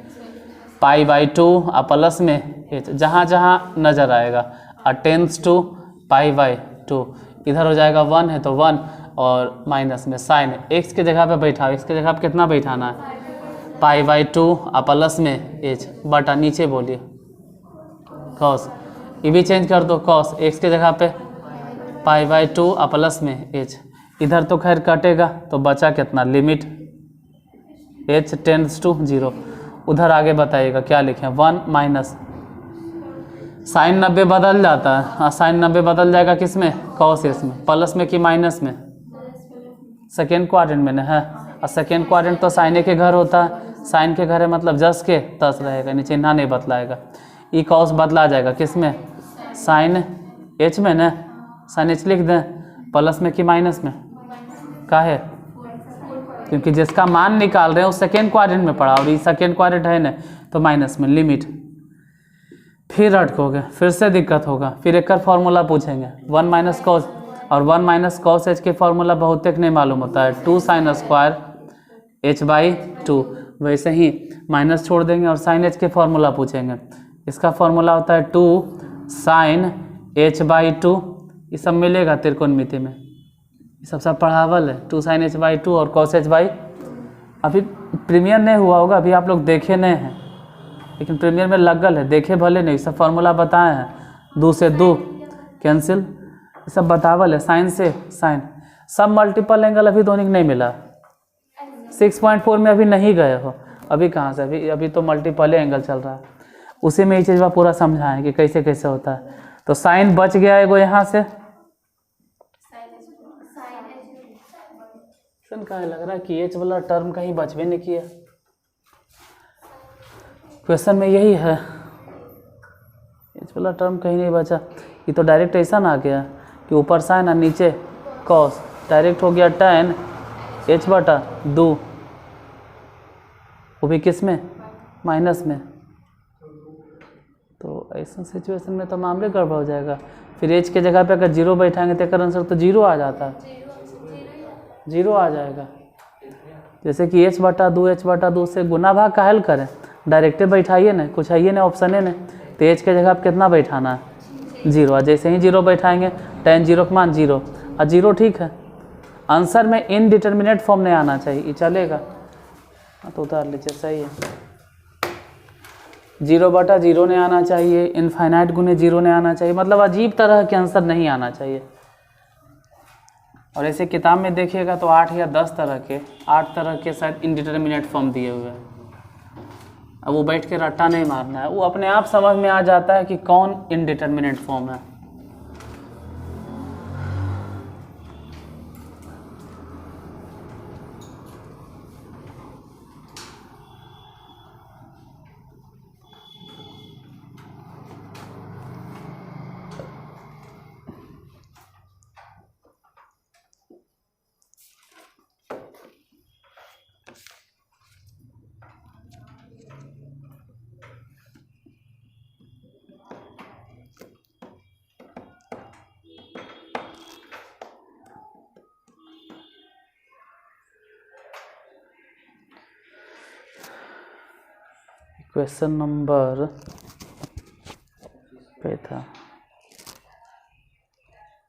पाई बाई 2 प्लस में h, जहाँ जहाँ नज़र आएगा, और टेंस टू पाई बाई 2, इधर हो जाएगा 1 है तो 1, और माइनस में साइन x की जगह पे बैठा, x की जगह पे कितना बैठाना है? पाई बाई 2 प्लस में h बटा, नीचे बोलिए कॉस, ये भी चेंज कर दो, कॉस x की जगह पे पाई बाई 2 प्लस में h, इधर तो खैर कटेगा तो बचा कितना? Limit h tends to 0। उधर आगे बताइएगा क्या लिखें? 1 माइनस साइन 90 बदल जाता है, हाँ साइन 90 बदल जाएगा किस में? कॉस एक्स में। प्लस में कि माइनस में? सेकेंड क्वाड्रेंट में ना है, और सेकेंड क्वाड्रेंट तो साइन के घर होता है, साइन के घर है मतलब जस के तस रहेगा, नीचे चिन्ह नहीं बदलाएगा। ई कॉस बदला जाएगा किस में? साइन एच में ना, साइन एच लिख दें, प्लस में कि माइनस में? का है? क्योंकि जिसका मान निकाल रहे हैं वो सेकेंड क्वाड्रेंट में पड़ा, और ये सेकेंड क्वाड्रेंट है ना, तो माइनस में। लिमिट फिर अटकोगे, फिर से दिक्कत होगा, फिर एक फार्मूला पूछेंगे 1 माइनस कॉस, और 1 माइनस कॉस एच के फार्मूला बहुत एक नहीं मालूम होता है, 2 साइन स्क्वायर एच बाई 2। वैसे ही माइनस छोड़ देंगे और साइन एच के फार्मूला पूछेंगे, इसका फार्मूला होता है 2 साइन एच बाई 2, ये सब मिलेगा त्रिकोणमिति में, ये सब पढ़ावल है। 2 साइन एच बाई 2 और कॉस एच बाई, अभी प्रीमियर नहीं हुआ होगा, अभी आप लोग देखे नहीं हैं, लेकिन प्रीमियर में लगल है, देखे भले नहीं, सब फार्मूला बताए हैं, 2 से 2 कैंसिल, ये सब बतावल है। साइन से साइन, सब मल्टीपल एंगल अभी दोनों नहीं मिला, 6.4 में अभी नहीं गए हो, अभी कहाँ से? अभी तो मल्टीपल एंगल चल रहा है, उसी में ये चीज़ पूरा समझाएं कि कैसे कैसे होता है। तो साइन बच गया एगो यहाँ से, कहाँ लग रहा है कि एच वाला टर्म कहीं बचवे नहीं किया, क्वेश्चन में यही है, एच वाला टर्म कहीं नहीं बचा। ये तो डायरेक्ट ऐसा ना आ गया कि ऊपर साइन और नीचे कॉस, डायरेक्ट हो गया tan h बटा 2, वो भी किस में? माइनस में। तो ऐसा सिचुएशन में तो मामले गड़बड़ हो जाएगा। फिर h के जगह पे अगर 0 बैठाएंगे तो इसका आंसर तो 0 आ जाता है, 0 आ जाएगा। जैसे कि h बटा 2 से गुना भाग का हल करें, डायरेक्टे बैठाइए ना, कुछ आइए ना ऑप्शन है ना, तो एच के जगह आप कितना बैठाना है 0, और जैसे ही 0 बैठाएंगे tan 0 का मान 0, और 0 ठीक है। आंसर में इनडिटर्मिनेट फॉर्म नहीं आना चाहिए, ये चलेगा। तो उतार लीजिए, सही है। 0/0 नहीं आना चाहिए, इनफाइनाइट गुने 0 नहीं आना चाहिए, मतलब अजीब तरह के आंसर नहीं आना चाहिए। और ऐसे किताब में देखिएगा तो 8 या 10 तरह के, 8 तरह के शायद इनडिटर्मिनेट फॉर्म दिए हुए हैं। अब वो बैठ के रट्टा नहीं मारना है, वो अपने आप समझ में आ जाता है कि कौन इनडिटर्मिनेट फॉर्म है। क्वेश्चन नंबर पे था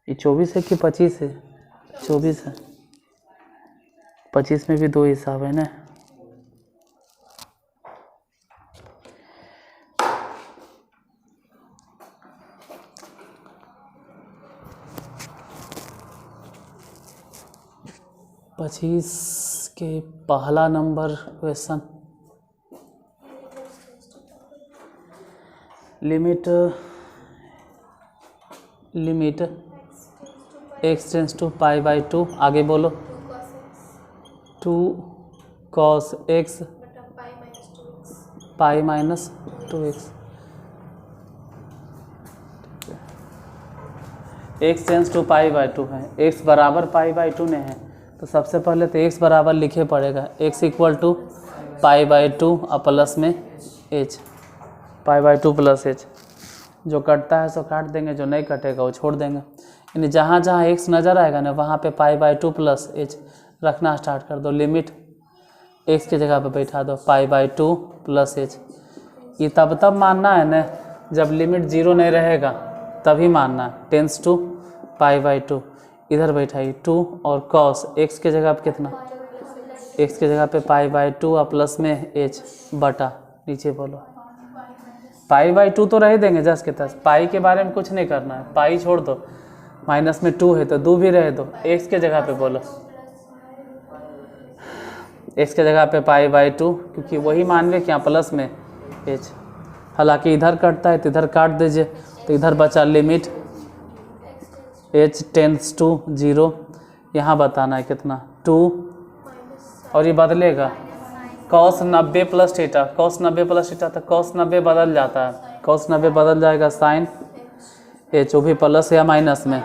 ये 24 है कि 25 है? 24 है। 25 में भी 2 हिसाब है ना। पच्चीस के पहला number question, limit x tends to π/2, आगे बोलो 2 cos x π-2x, x tends to π/2 है, x बराबर π/2 नहीं है, तो सबसे पहले तो x बराबर लिखे पड़ेगा, x इक्वल टू π/2 और प्लस में h, π/2 प्लस h। जो कटता है सो काट देंगे, जो नहीं कटेगा वो छोड़ देंगे। यानी जहाँ जहाँ x नज़र आएगा ना वहाँ पे π/2 प्लस h रखना स्टार्ट कर दो। लिमिट x की जगह पे बैठा दो π/2 प्लस h। ये तब मानना है ना जब लिमिट 0 नहीं रहेगा, तभी मानना है। टेंस टू π/2 इधर बैठाई 2 और cos x की जगह पे कितना, x की जगह पे π/2 और प्लस में h बटा, नीचे बोलो π/2 तो रह देंगे जस्ट के तस, पाई के बारे में कुछ नहीं करना है, पाई छोड़ दो, माइनस में 2 है तो 2 भी रह दो, x के जगह पे बोलो, x के जगह पे π/2, क्योंकि वही मान ले क्या प्लस में h। हालांकि इधर कटता है तो इधर काट दीजिए, तो इधर बचा लिमिट h टेंस टू 0, यहाँ बताना है कितना 2, और ये बदलेगा cos 90 plus theta, cos 90 plus theta, तो cos 90 बदल जाता है, cos 90 बदल जाएगा sin h, वो भी प्लस या माइनस में,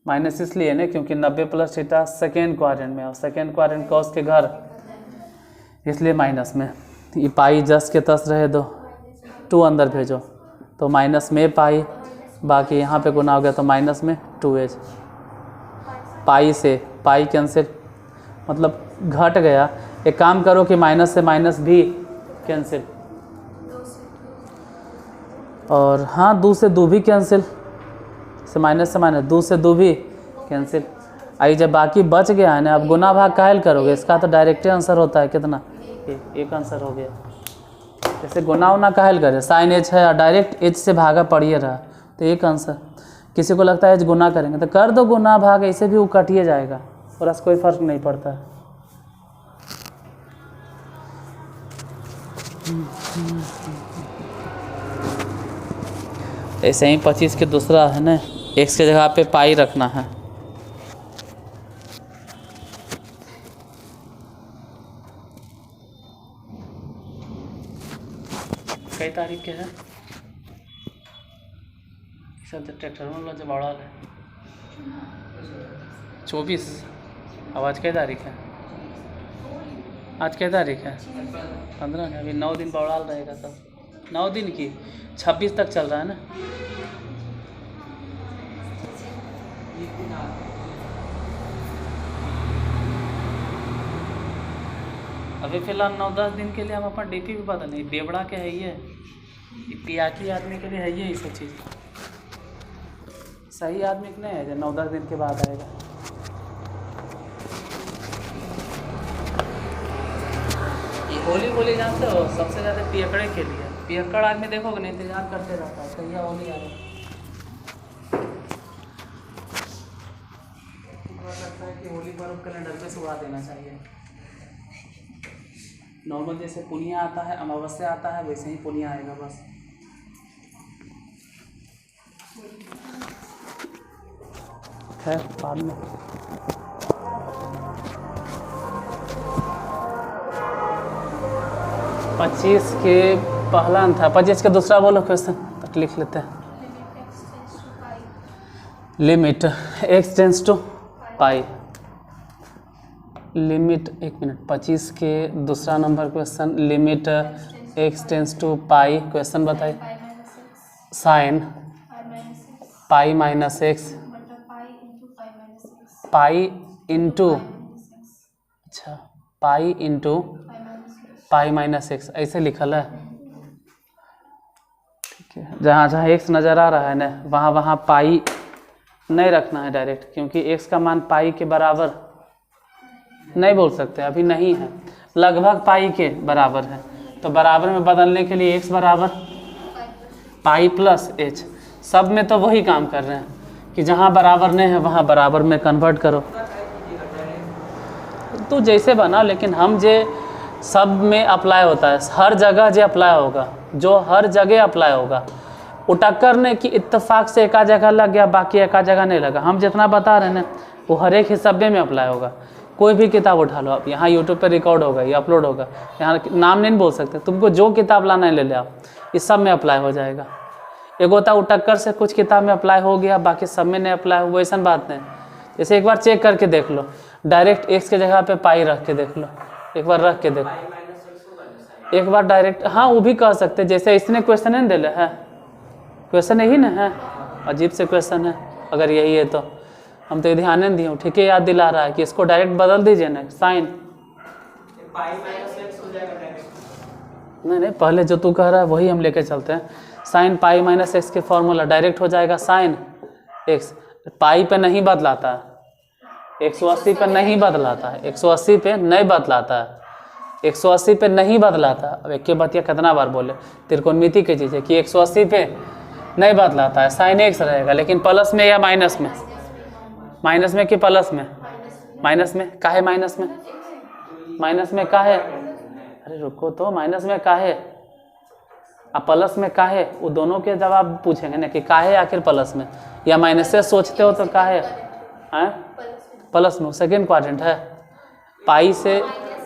माइनस इसलिए ना क्योंकि 90 प्लस थीटा सेकेंड क्वाड्रेंट में, और सेकेंड क्वाड्रेंट cos के घर, इसलिए माइनस में। ये पाई जस्ट के तस रहे दो, 2 अंदर भेजो तो माइनस में पाई, बाकी यहाँ पे गुना हो गया तो माइनस में 2h, पाई से पाई कैंसिल, मतलब घट गया। एक काम करो कि माइनस से माइनस भी कैंसिल, और हाँ 2 से 2 भी कैंसिल, से माइनस 2 से 2 भी कैंसिल। आई जब बाकी बच गया है ना, अब गुना भाग कायल करोगे, इसका तो डायरेक्ट आंसर होता है कितना, एक आंसर हो गया। जैसे गुना उना कायल करे, साइन h है और डायरेक्ट h से भागा पड़िए रहा, तो एक आंसर। किसी को लगता है h गुना करेंगे तो कर दो गुना भाग, ऐसे भी वो कटिए जाएगा, और ऐसा कोई फर्क नहीं पड़ता है। ऐसे ही 25 के दूसरा है ना, x के जगह पे पाई रखना है। कई तारीख के है सब ट्रैक्टर में जब बड़ा है 24। अब आज कई तारीख है, आज क्या तारीख है 15 है, अभी 9 दिन बवाल रहेगा सब, 9 दिन की 26 तक चल रहा है ना। अभी फिलहाल 9-10 दिन के लिए हम अपना डीपी भी बदल नहीं, बेवड़ा के है ये पियाकी आदमी के लिए है ये सब चीज़, सही आदमी के नहीं है जो 9-10 दिन के बाद आएगा। ये होली जानते हो सबसे ज़्यादा पियकड़े के लिए, पियक्कड़ आदमी देखोगे ना इंतजार करते रहता है कहिया होली आ रही। लगता है कि होली पर्व कैलेंडर पे सुबह देना चाहिए। नॉर्मल जैसे पुनिया आता है, अमावस्या आता है, वैसे ही पुनिया आएगा बस। है बाद में 25 के पहला था, 25 का दूसरा बोलो क्वेश्चन तक लिख लेते हैं। Limit x tends to pi, limit 1 minute 25 के दूसरा number question, limit x tends to pi, question बताइए। Sine pi minus X, pi into, अच्छा pi into pi minus X ऐसे लिखल है, ठीक है। जहाँ जहाँ एक्स नज़र आ रहा है ना वहाँ वहाँ पाई नहीं रखना है डायरेक्ट, क्योंकि एक्स का मान पाई के बराबर नहीं बोल सकते, अभी नहीं है, लगभग पाई के बराबर है। तो बराबर में बदलने के लिए एक्स बराबर पाई प्लस एच, सब में तो वही काम कर रहे हैं कि जहाँ बराबर नहीं है वहाँ बराबर में कन्वर्ट करो, तो जैसे बना। लेकिन हम जे सब में अप्लाई होता है, हर जगह जे अप्लाई होगा, जो हर जगह अप्लाई होगा। उटक्कर ने कि इत्तेफाक से एक जगह लग गया, बाकी एक जगह नहीं लगा। हम जितना बता रहे हैं ना वो हर एक हिस्से में अप्लाई होगा। कोई भी किताब उठा लो आप, यहाँ यूट्यूब पे रिकॉर्ड होगा, ये अपलोड होगा, यहाँ नाम नहीं बोल सकते, तुमको जो किताब लाना है ले ले आओ, इस सब में अप्लाई हो जाएगा। एक होता उटक्कर से कुछ किताब में अप्लाई हो गया, बाकी सब में नहीं अप्लाई हो, वैसा बात नहीं। जैसे एक बार चेक करके देख लो, डायरेक्ट एक्स के जगह पे पाई रख के देख लो, एक बार रख के देखो, एक बार डायरेक्ट, हाँ वो भी कह सकते। जैसे इसने क्वेश्चन नहीं दिले है, क्वेश्चन यही ना है, अजीब से क्वेश्चन है। अगर यही है तो हम तो ध्यान नहीं दिए, ठीक है, याद दिला रहा है कि इसको डायरेक्ट बदल दीजिए ना, साइन नहीं, पहले जो तू कह रहा है वही हम लेके चलते हैं। साइन पाई माइनस एक्स के फॉर्मूला डायरेक्ट हो जाएगा साइन एक्स, पाई पे नहीं बदलाता है, 180 पे नहीं बदलाता है, 180 पे नहीं बदलाता है, 180 पे नहीं बदलाता। अब एक के बतिया कितना बार बोले, त्रिकोणमिति की चीज़ है कि 180 पे नहीं बदलाता है, साइन एक्स रहेगा। लेकिन प्लस में या माइनस में, माइनस में कि प्लस में, माइनस में काहे, माइनस में, माइनस में काहे, अरे रुको तो, माइनस में काहे अब प्लस में काहे, वो दोनों के जवाब पूछेंगे ना कि काहे आखिर प्लस में या माइनस से सोचते हो तो काहे हैं प्लस में। सेकेंड क्वाड्रेंट है, पाई से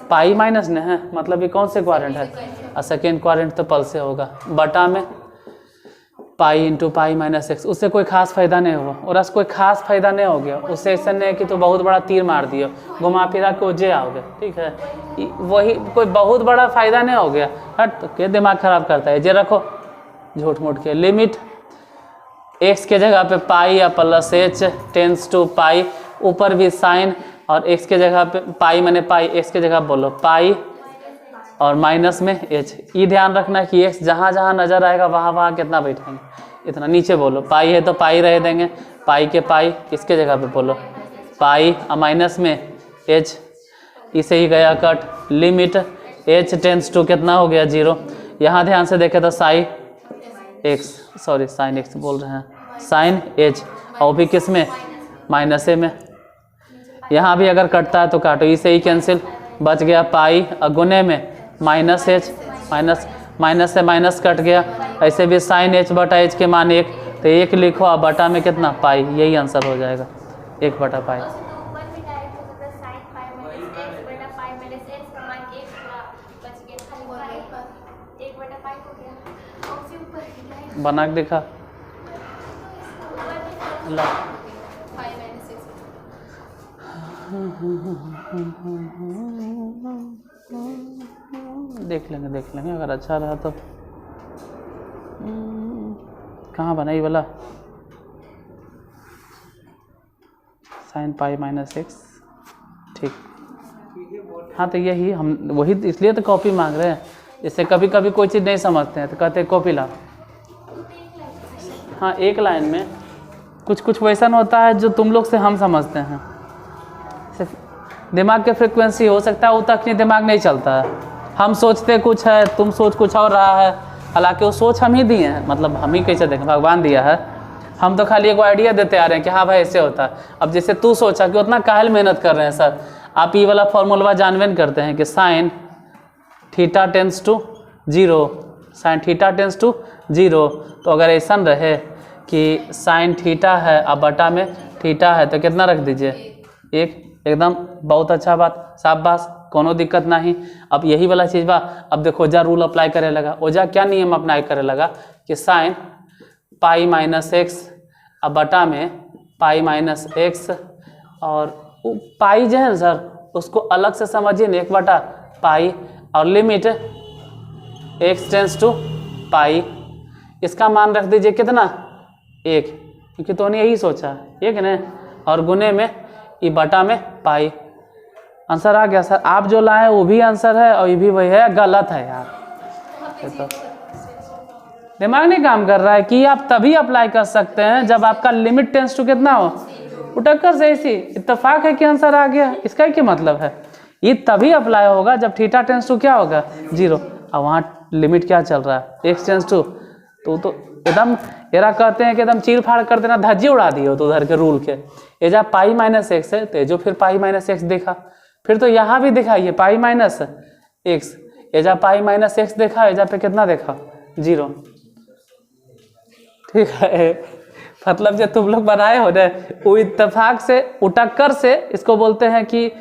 पाई माइनस ने है, मतलब ये कौन से क्वाड्रेंट है, और सेकेंड क्वाड्रेंट तो पल से होगा, बटा में पाई इंटू पाई माइनस एक्स। उससे कोई खास फायदा नहीं हुआ, और कोई खास फायदा नहीं हो गया उससे, ऐसा नहीं है कि तो बहुत बड़ा तीर मार दियो घुमा फिरा के जे आओगे, ठीक है, वही कोई बहुत बड़ा फायदा नहीं हो गया, हट तो क्या दिमाग खराब करता है, जे रखो झूठ मूठ के। लिमिट एक्स के जगह पे पाई या प्लस एच टेंस टू पाई, ऊपर भी साइन, और एक्स के जगह पे पाई मैंने पाई, एक्स के जगह बोलो पाई और माइनस में एच। ये ध्यान रखना कि एक्स जहाँ जहाँ नज़र आएगा वहाँ वहाँ कितना बैठेंगे, इतना नीचे बोलो। पाई है तो पाई रह देंगे, पाई के पाई, इसके जगह पे बोलो पाई और माइनस में एच, इसे ही गया कट। लिमिट एच टेंस टू कितना हो गया 0। यहाँ ध्यान से देखे तो साई एक्स, सॉरी साइन एक्स बोल रहे हैं, साइन एच, और भी किस में, माइनस ए में। यहाँ भी अगर कटता है तो काटो, इसे ही कैंसिल, बच गया पाई और गुने में माइनस एच, माइनस माइनस से माइनस कट गया। ऐसे भी साइन एच बटा एच के मान 1, तो 1 लिखो और बटा में कितना पाई, यही आंसर हो जाएगा 1 बटा पाई। बना के दिखा देख लेंगे अगर अच्छा रहा तो। कहाँ बनाई वाला, साइन पाई माइनस एक्स, ठीक। हाँ तो यही हम वही इसलिए तो कॉपी मांग रहे हैं जैसे कभी कभी कोई चीज़ नहीं समझते हैं तो कहते हैं कॉपी लाओ। हाँ, एक लाइन में कुछ कुछ वैसा होता है जो तुम लोग से हम समझते हैं। दिमाग के फ्रिक्वेंसी हो सकता है वो तक नहीं, दिमाग नहीं चलता है। हम सोचते कुछ है, तुम सोच कुछ और रहा है, हालांकि वो सोच हम ही दिए हैं, मतलब हम ही कैसे देखें, भगवान दिया है। हम तो खाली एक आइडिया देते आ रहे हैं कि हाँ भाई ऐसे होता है। अब जैसे तू सोचा कि उतना काहल मेहनत कर रहे हैं सर, आप ये वाला फॉर्मूला जानवेन करते हैं कि sine theta tends to 0, sine theta tends to 0। तो अगर ऐसा रहे कि साइन थीटा है अब बटा में थीटा है तो कितना रख दीजिए 1, एकदम बहुत अच्छा बात, शाबाश, कोनो दिक्कत नहीं। अब यही वाला चीज़ बा, अब देखो ओजा रूल अप्लाई करे लगा। ओजा क्या नियम अप्लाई करे लगा कि साइन पाई माइनस एक्स अब बटा में पाई माइनस एक्स, और पाई जो है ना सर उसको अलग से समझिए ना, 1 बटा पाई और लिमिट एक्स टेंस टू पाई, इसका मान रख दीजिए कितना 1, क्योंकि तो यही सोचा 1 ने, और गुने में ई बटा में पाई। आंसर आ गया सर। आप जो लाए वो भी आंसर है और ये भी वही है, गलत है यार। तो दिमाग नहीं काम कर रहा है कि आप तभी अप्लाई कर सकते हैं जब आपका लिमिट टेंस टू कितना हो, उठक्कर से ऐसी इत्तेफाक है कि आंसर आ गया। इसका क्या मतलब है, ये तभी अप्लाई होगा जब थीटा टेंस टू क्या होगा 0, और वहाँ लिमिट क्या चल रहा है एक्स टेंस टू, तो एकदम एरा कहते हैं कि एकदम चीर फाड़ कर देना, धज्जी उड़ा दिए हो तो उधर के रूल के। ये जब पाई माइनस एक्स है तो जो फिर पाई माइनस एक्स देखा, फिर तो यहाँ भी दिखाइए पाई माइनस एक्स, ये जब पाई माइनस एक्स देखा, ये जब पे कितना देखा 0। ठीक है, मतलब जो तुम लोग बनाए हो ना वो इत्तेफाक से उटक्कर से, इसको बोलते हैं कि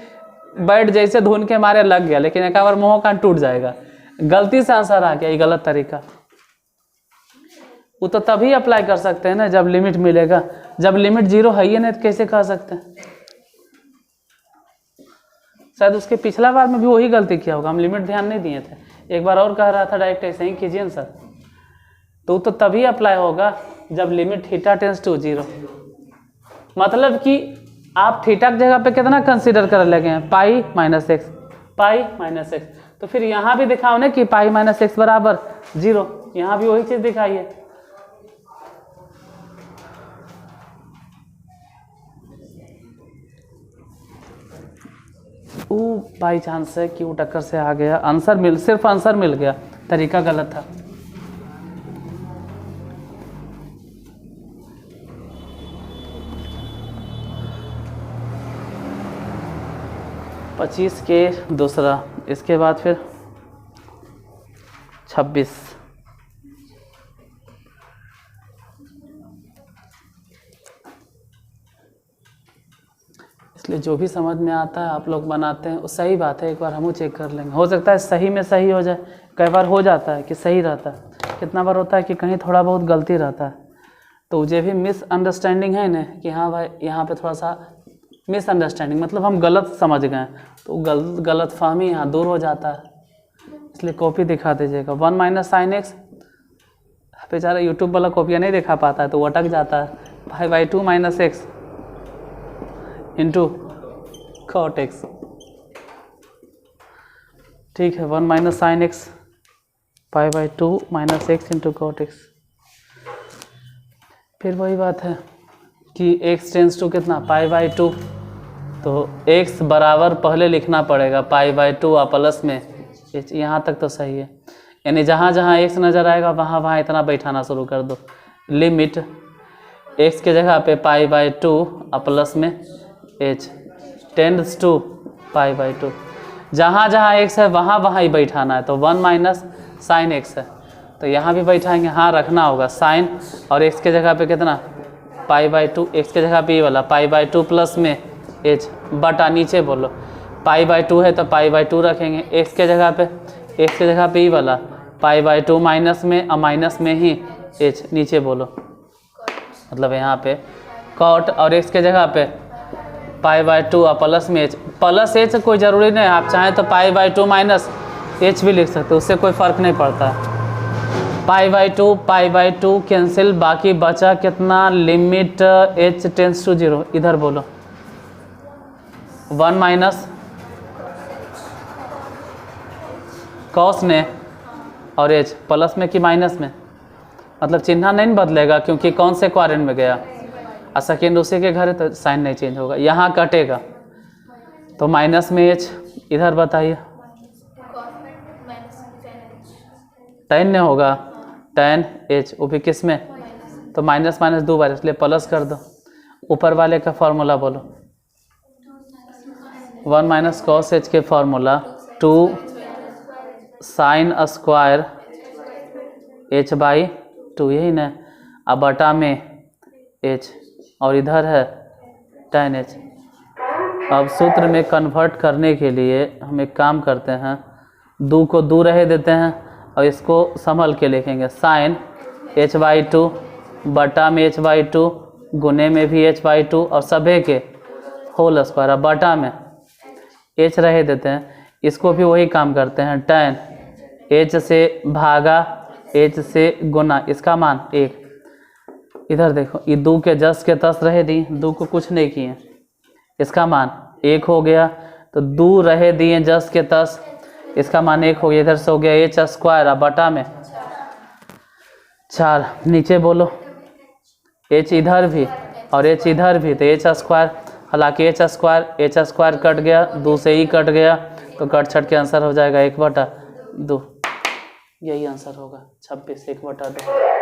बैट जैसे धुन के मारे लग गया, लेकिन एक बार मुँह कान टूट जाएगा, गलती से आंसर आ गया, ये गलत तरीका। वो तो तभी अप्लाई कर सकते हैं ना जब लिमिट मिलेगा, जब लिमिट 0 है ही नहीं तो कैसे कह सकते हैं। शायद उसके पिछला बार में भी वही गलती किया होगा, हम लिमिट ध्यान नहीं दिए थे, एक बार और कह रहा था डायरेक्ट ऐसे ही कीजिए ना सर, तो तभी अप्लाई होगा जब लिमिट थीटा टेंस टू 0। मतलब कि आप थीटा की जगह पे कितना कंसीडर कर लगे हैं, पाई माइनस एक्स, पाई माइनस एक्स, तो फिर यहाँ भी दिखाओ ना कि पाई माइनस एक्स बराबर 0, यहाँ भी वही चीज़ दिखाइए। बाई चांस है कि वो टक्कर से आ गया, आंसर सिर्फ आंसर मिल गया, तरीका गलत था। पच्चीस के दूसरा, इसके बाद फिर 26। इसलिए जो भी समझ में आता है आप लोग बनाते हैं, वो सही बात है, एक बार हम चेक कर लेंगे, हो सकता है सही में सही हो जाए, कई बार हो जाता है कि सही रहता है, कितना बार होता है कि कहीं थोड़ा बहुत गलती रहता है। तो जो भी मिसअंडरस्टैंडिंग है ना कि हाँ भाई यहाँ पे थोड़ा सा मिसअंडरस्टैंडिंग, मतलब हम गलत समझ गए, तो गलत फहमी यहाँ दूर हो जाता है। इसलिए कॉपी दिखा दीजिएगा, 1 माइनस साइन एक्स, बेचारा यूट्यूब वाला कॉपियाँ नहीं दिखा पाता है तो वो अटक जाता है, pi by 2 minus X into cot X. ठीक है, 1 minus sine X pi by 2 minus X into cot X. फिर वही बात है कि x टेंस टू कितना पाई बाई 2, तो x बराबर पहले लिखना पड़ेगा पाई बाई 2 और प्लस में h, यहाँ तक तो सही है, यानी जहाँ जहाँ x नज़र आएगा वहाँ वहाँ इतना बैठाना शुरू कर दो। लिमिट x के जगह पे पाई बाई 2 और प्लस में h tends to pi by 2, जहाँ जहाँ x है वहाँ वहाँ ही बैठाना है। तो 1 माइनस साइन एक्स है तो यहाँ भी बैठाएंगे, हाँ रखना होगा साइन, और x के जगह पे कितना पाई बाई 2, x के जगह पे ये वाला पाई बाई 2 प्लस में h बटा नीचे बोलो, पाई बाई 2 है तो पाई बाई 2 रखेंगे, x के जगह पे ये वाला पाई बाई 2 माइनस में, और माइनस में ही h नीचे बोलो, मतलब यहाँ पे कॉट, और x के जगह पे पाई बाई 2 और प्लस में h, प्लस h कोई ज़रूरी नहीं, आप चाहें तो पाई बाई 2 माइनस h भी लिख सकते हो, उससे कोई फ़र्क नहीं पड़ता। पाई बाई 2 कैंसिल, बाकी बचा कितना, लिमिट h टेंस टू 0, इधर बोलो 1 माइनस कॉस ने और एच प्लस में कि माइनस में, मतलब चिन्ह नहीं बदलेगा क्योंकि कौन से क्वाड्रेंट में गया, और सेकेंड उसी के घर है तो साइन नहीं चेंज होगा। यहाँ कटेगा तो माइनस में एच, इधर बताइए टेन नहीं होगा, टेन एच, वो भी किस में, तो माइनस माइनस 2 बार, इसलिए प्लस कर दो। ऊपर वाले का फॉर्मूला बोलो, 1 माइनस कॉस एच के formula 2 sine square H by 2, यही ना, अब बटा में एच, और इधर है टेन एच। अब सूत्र में कन्वर्ट करने के लिए हम एक काम करते हैं, 2 को 2 रहे देते हैं और इसको संभल के लिखेंगे, साइन एच बाई 2 बटा में एच बाई 2 गुने में भी एच बाई 2 और सभे के होल स्क्वायर, अब बटा में एच रहे देते हैं, इसको भी वही काम करते हैं, टेन एच से भागा एच से गुना, इसका मान 1। इधर देखो ये 2 के जस के तस रहे दी, 2 को कुछ नहीं किए, इसका मान 1 हो गया, तो 2 रहे दिए जस के तस, इसका मान 1 हो गया, इधर से हो गया एच स्क्वायर, अब बटा में 4, नीचे बोलो एच इधर भी और एच इधर भी, तो एच स्क्वायर, हालांकि एच स्क्वायर कट गया, 2 से ही कट गया, तो कट छट के आंसर हो जाएगा 1/2, यही आंसर होगा 26, 1/2।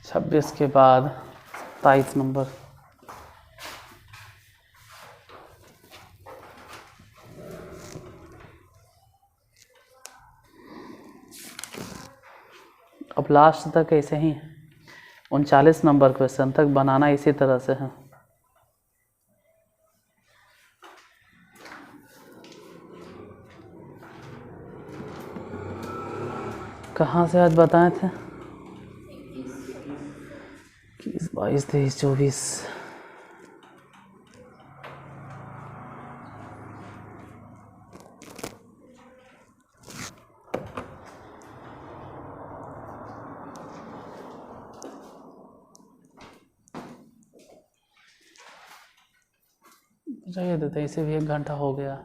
छब्बीस के बाद 27 नंबर, अब लास्ट तक ऐसे ही 39 नंबर क्वेश्चन तक बनाना इसी तरह से है। कहाँ से आज बताए थे, 21, 22, 23, 24, चाहिए देते, इसे भी 1 घंटा हो गया।